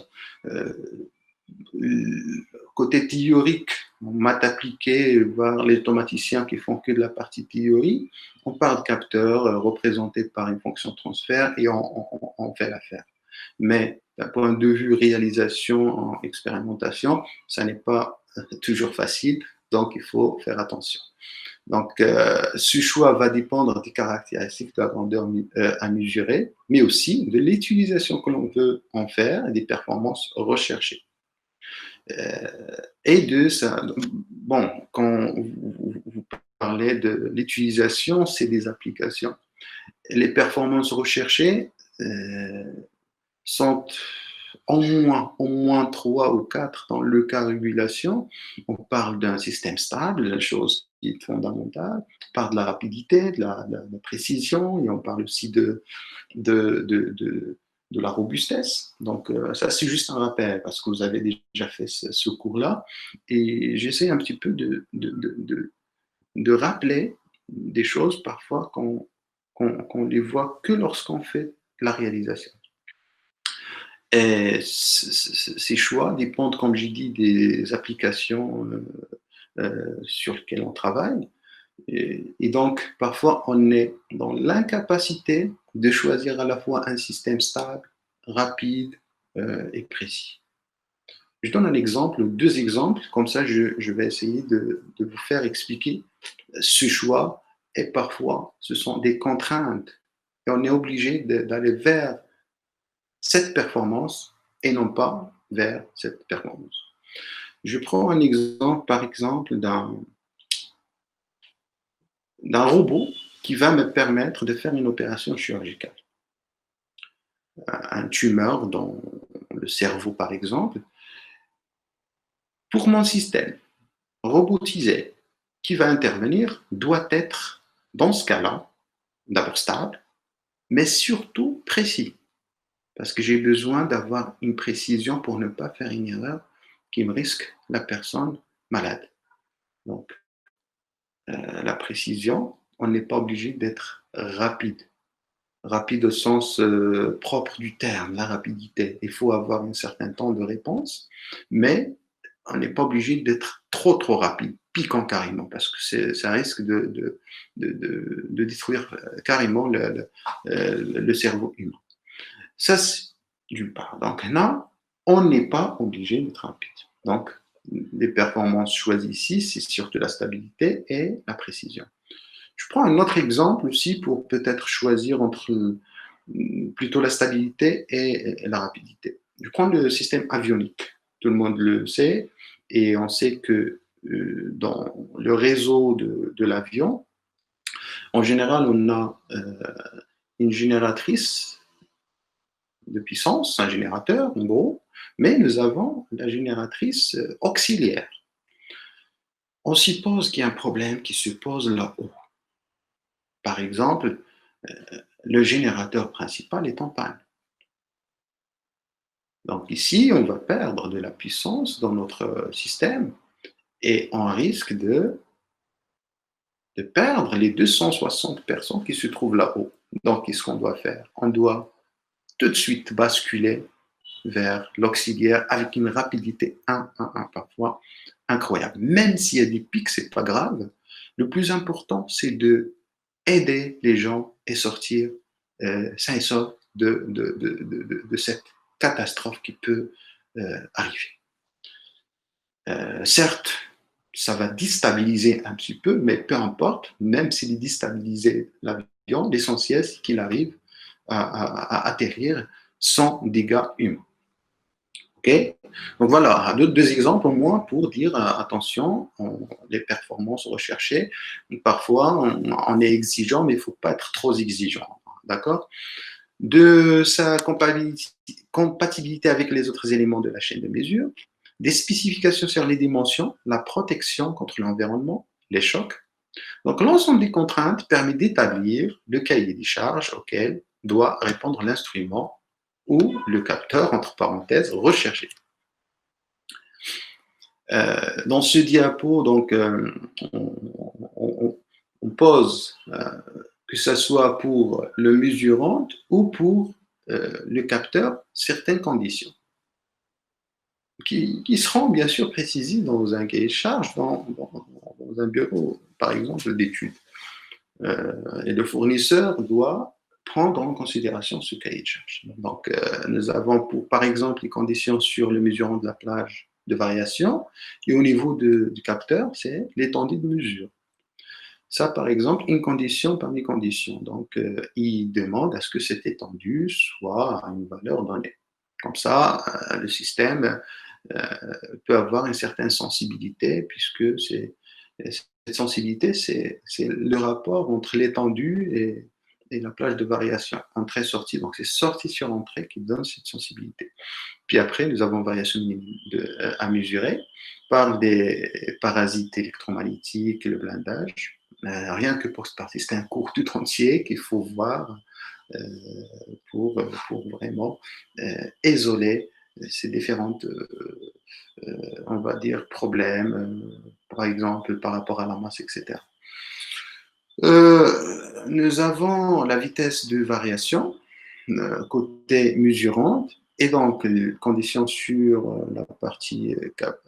Côté théorique, en maths appliquée, voir les automaticiens qui font que de la partie théorie, on parle de capteur représenté par une fonction de transfert et on fait l'affaire. Mais d'un point de vue réalisation en expérimentation, ça n'est pas toujours facile, donc il faut faire attention. Donc, ce choix va dépendre des caractéristiques de la grandeur à mesurer, mais aussi de l'utilisation que l'on veut en faire et des performances recherchées. Et de ça, bon, quand vous parlez de l'utilisation, c'est des applications. Les performances recherchées sont au moins 3 ou 4 dans le cas régulation. On parle d'un système stable, la chose qui est fondamentale. On parle de la rapidité, de la précision, et on parle aussi de la robustesse. Donc, ça, c'est juste un rappel, parce que vous avez déjà fait ce cours-là. Et j'essaie un petit peu de rappeler des choses parfois qu'on les voit que lorsqu'on fait la réalisation. Et ces choix dépendent, comme j'ai dit, des applications sur lesquelles on travaille. Et donc, parfois, on est dans l'incapacité de choisir à la fois un système stable, rapide et précis. Je donne un exemple, ou 2 exemples, comme ça je vais essayer de vous faire expliquer ce choix. Et parfois, ce sont des contraintes. Et on est obligé d'aller vers cette performance et non pas vers cette performance. Je prends un exemple, par exemple, d'un robot qui va me permettre de faire une opération chirurgicale. Un tumeur dans le cerveau, par exemple. Pour mon système robotisé qui va intervenir, doit être, dans ce cas-là, d'abord stable, mais surtout précis. Parce que j'ai besoin d'avoir une précision pour ne pas faire une erreur qui me risque la personne malade. Donc, la précision, on n'est pas obligé d'être rapide. Rapide au sens propre du terme, la rapidité. Il faut avoir un certain temps de réponse, mais on n'est pas obligé d'être trop rapide, piquant carrément, parce que ça risque de détruire carrément le cerveau humain. Ça, c'est d'une part. Donc là, on n'est pas obligé d'être rapide. Donc, les performances choisies ici, c'est surtout la stabilité et la précision. Je prends un autre exemple aussi pour peut-être choisir entre plutôt la stabilité et la rapidité. Je prends le système avionique. Tout le monde le sait, et on sait que dans le réseau de l'avion, en général, on a une génératrice de puissance, un générateur en gros, mais nous avons la génératrice auxiliaire. On suppose qu'il y a un problème qui se pose là-haut. Par exemple, le générateur principal est en panne. Donc ici, on va perdre de la puissance dans notre système et on risque de perdre les 260 personnes qui se trouvent là-haut. Donc, qu'est-ce qu'on doit faire? On doit tout de suite basculer vers l'auxiliaire avec une rapidité 1 parfois incroyable. Même s'il y a des pics, c'est pas grave. Le plus important, c'est de aider les gens et sortir sains et saufs de cette catastrophe qui peut arriver. Certes, ça va déstabiliser un petit peu, mais peu importe, même s'il est déstabilisé l'avion, l'essentiel, c'est qu'il arrive à atterrir sans dégâts humains. OK? Donc voilà, deux exemples au moins pour dire attention, les performances recherchées. Donc, parfois, on est exigeant, mais il ne faut pas être trop exigeant. D'accord? De sa compatibilité avec les autres éléments de la chaîne de mesure, des spécifications sur les dimensions, la protection contre l'environnement, les chocs. Donc l'ensemble des contraintes permet d'établir le cahier des charges auquel doit répondre l'instrument ou le capteur, entre parenthèses, recherché. Dans ce diapo, donc, on pose, que ce soit pour le mesurant ou pour le capteur, certaines conditions qui seront bien sûr précisées dans un cahier de charge, dans un bureau, par exemple, d'études. Et le fournisseur doit prendre en considération ce cahier de charge. Donc, nous avons pour, par exemple, les conditions sur le mesurement de la plage de variation, et au niveau du capteur, c'est l'étendue de mesure. Ça, par exemple, une condition parmi conditions. Donc, il demande à ce que cette étendue soit à une valeur donnée. Comme ça, le système euh, peut avoir une certaine sensibilité, puisque cette sensibilité, c'est le rapport entre l'étendue et la plage de variation, entrée-sortie. Donc, c'est sortie sur entrée qui donne cette sensibilité. Puis après, nous avons variation à mesurer par des parasites électromagnétiques et le blindage. Rien que pour cette partie, c'est un cours tout entier qu'il faut voir euh, pour vraiment isoler ces différentes, on va dire, problèmes, par exemple par rapport à la masse, etc. Nous avons la vitesse de variation côté mesurante et donc conditions sur la partie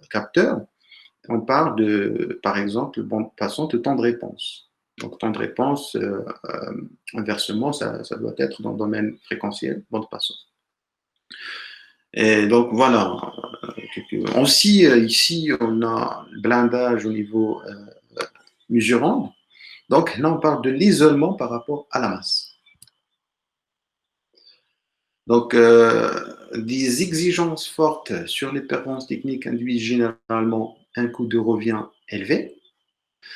capteur. On parle de, par exemple, bande passante de temps de réponse. Donc, temps de réponse, inversement, ça doit être dans le domaine fréquentiel, bande passante. Et donc, voilà. Aussi, ici, on a le blindage au niveau mesurant. Donc, là, on parle de l'isolement par rapport à la masse. Donc, des exigences fortes sur les performances techniques induisent généralement un coût de revient élevé.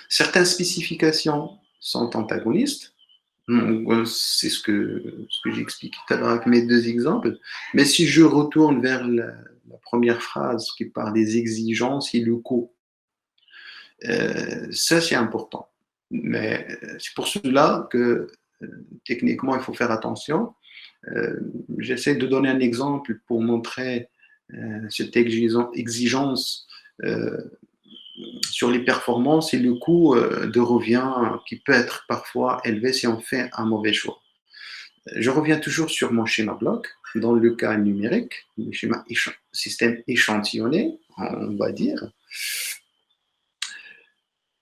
Certaines spécifications sont antagonistes. C'est ce que j'explique tout à l'heure avec mes deux exemples. Mais si je retourne vers la première phrase qui parle des exigences et le coût, ça c'est important. Mais c'est pour cela que techniquement il faut faire attention. J'essaie de donner un exemple pour montrer cette exigence sur les performances et le coût de revient qui peut être parfois élevé si on fait un mauvais choix. Je reviens toujours sur mon schéma bloc. Dans le cas numérique, le schéma système échantillonné, on va dire.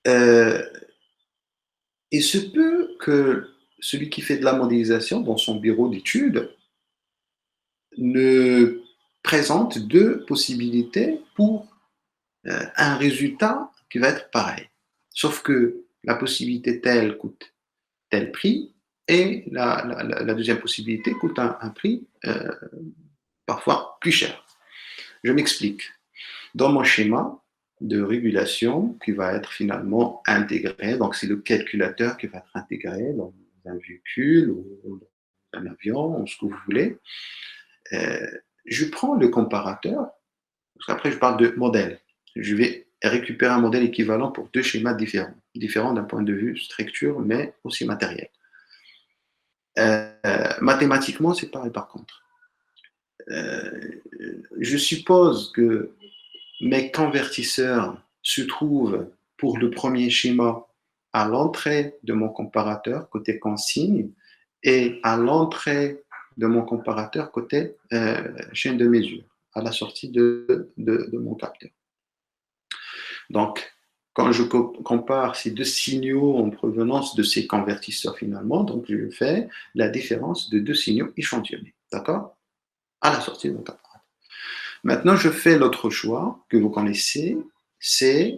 Euh, il se peut que celui qui fait de la modélisation dans son bureau d'études ne présente deux possibilités pour un résultat qui va être pareil. Sauf que la possibilité telle coûte tel prix et la deuxième possibilité coûte un prix parfois plus cher. Je m'explique. Dans mon schéma de régulation qui va être finalement intégré, donc c'est le calculateur qui va être intégré dans un véhicule ou dans un avion ou ce que vous voulez, euh, je prends le comparateur, parce qu'après je parle de modèle. Je vais récupérer un modèle équivalent pour deux schémas différents d'un point de vue structure, mais aussi matériel. Mathématiquement, c'est pareil par contre. Je suppose que mes convertisseurs se trouvent pour le premier schéma à l'entrée de mon comparateur côté consigne et à l'entrée de mon comparateur côté chaîne de mesure, à la sortie de mon capteur. Donc, quand je compare ces deux signaux en provenance de ces convertisseurs finalement, donc je fais la différence de deux signaux échantillonnés, d'accord? À la sortie de mon comparateur. Maintenant, je fais l'autre choix que vous connaissez, c'est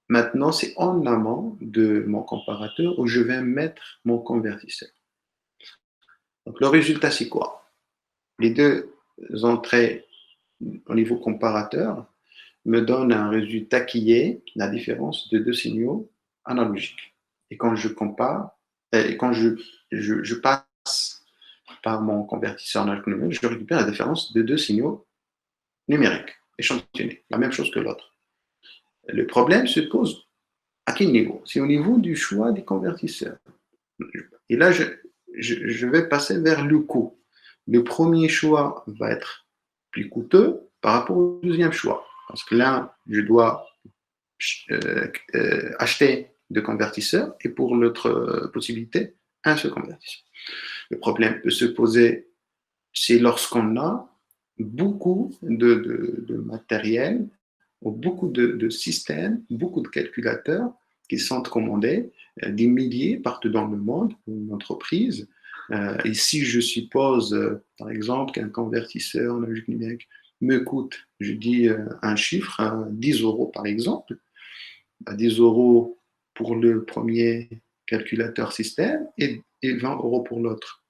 maintenant c'est en amont de mon comparateur où je vais mettre mon convertisseur. Donc le résultat, c'est quoi? Les deux entrées au niveau comparateur, me donne un résultat qui est la différence de deux signaux analogiques. Et quand je compare, et quand je passe par mon convertisseur analogique numérique, je récupère la différence de deux signaux numériques, échantillonnés, la même chose que l'autre. Le problème se pose à quel niveau? C'est au niveau du choix des convertisseurs. Et là, je vais passer vers le coût. Le premier choix va être plus coûteux par rapport au deuxième choix. Parce que là, je dois acheter deux convertisseurs et pour l'autre possibilité, un seul convertisseur. Le problème peut se poser, c'est lorsqu'on a beaucoup de matériel, beaucoup de systèmes, beaucoup de calculateurs qui sont commandés, des milliers partout dans le monde, une entreprise. Et si je suppose, par exemple, qu'un convertisseur en logique numérique me coûte, je dis un chiffre, 10 euros par exemple, 10 euros pour le premier calculateur système et 20 euros pour l'autre.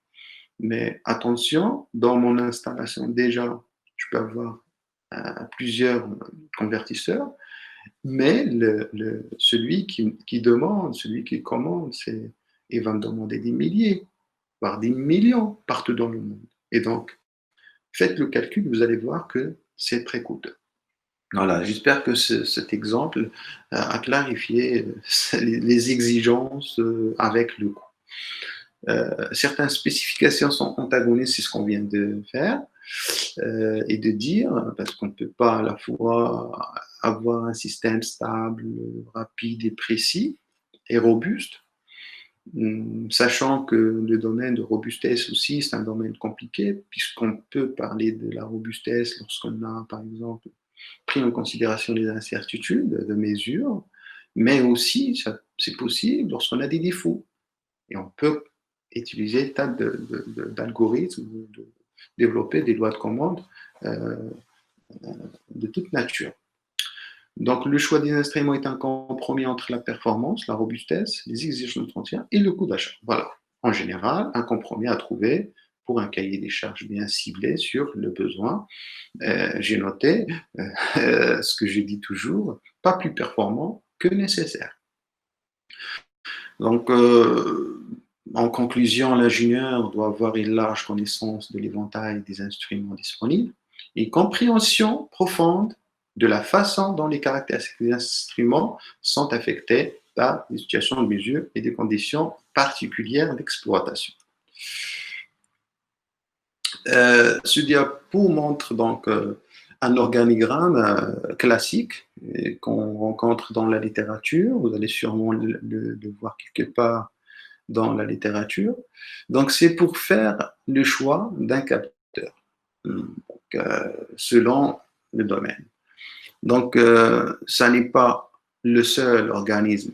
Mais attention, dans mon installation, déjà, je peux avoir plusieurs convertisseurs, mais celui qui demande, celui qui commande, il va me demander des milliers, voire des millions partout dans le monde. Et donc, faites le calcul, vous allez voir que c'est très coûteux. Voilà, j'espère que cet exemple a clarifié les exigences avec le coût. Certaines spécifications sont antagonistes, c'est ce qu'on vient de faire, et de dire, parce qu'on ne peut pas à la fois avoir un système stable, rapide et précis et robuste, sachant que le domaine de robustesse aussi, c'est un domaine compliqué, puisqu'on peut parler de la robustesse lorsqu'on a, par exemple, pris en considération les incertitudes de mesure, mais aussi, c'est possible lorsqu'on a des défauts. Et on peut utiliser tas d'algorithmes, de développer des lois de commande euh, de toute nature. Donc, le choix des instruments est un compromis entre la performance, la robustesse, les exigences frontières et le coût d'achat. Voilà, en général, un compromis à trouver pour un cahier des charges bien ciblé sur le besoin. J'ai noté ce que je dis toujours, pas plus performant que nécessaire. Donc, en conclusion, l'ingénieur doit avoir une large connaissance de l'éventail des instruments disponibles et une compréhension profonde de la façon dont les caractéristiques des instruments sont affectées par les situations de mesure et des conditions particulières d'exploitation. Ce diapo montre donc un organigramme classique qu'on rencontre dans la littérature. Vous allez sûrement le voir quelque part dans la littérature. Donc, c'est pour faire le choix d'un capteur, selon le domaine. Donc, ça n'est pas le seul organigramme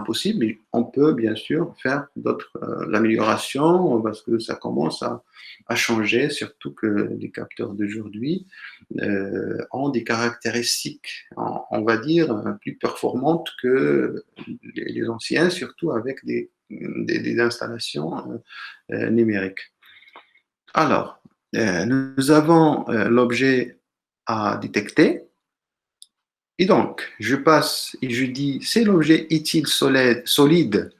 possible, mais on peut bien sûr faire d'autres améliorations parce que ça commence à changer, surtout que les capteurs d'aujourd'hui ont des caractéristiques, on va dire, plus performantes que les anciens, surtout avec des installations numériques. Alors, nous avons l'objet à détecter. Et donc, je passe et je dis, c'est l'objet est-il solide?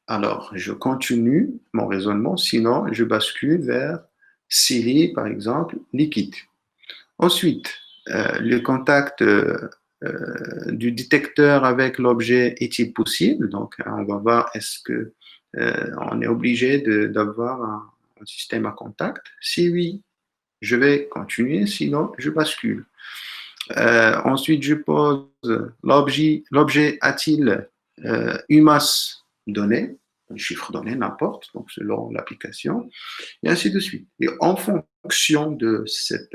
Alors, je continue mon raisonnement, sinon je bascule vers scellé, par exemple, liquide. Ensuite, le contact du détecteur avec l'objet est-il possible? Donc, on va voir est-ce que on est obligé d'avoir un système à contact. Si oui, je vais continuer, sinon je bascule. Ensuite, je pose l'objet a-t-il une masse donnée, un chiffre donné, n'importe, donc selon l'application, et ainsi de suite. Et en fonction de cet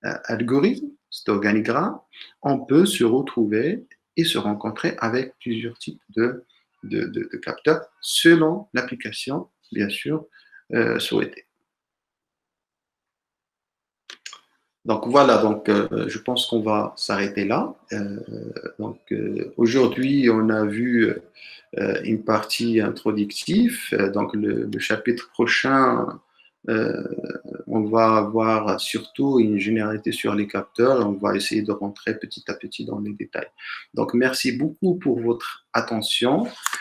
algorithme, cet organigramme, on peut se retrouver et se rencontrer avec plusieurs types de capteurs selon l'application, bien sûr, souhaitée. Donc voilà, donc je pense qu'on va s'arrêter là. Aujourd'hui, on a vu une partie introductive. Donc le chapitre prochain, on on va avoir surtout une généralité sur les capteurs et on va essayer de rentrer petit à petit dans les détails. Donc, merci beaucoup pour votre attention.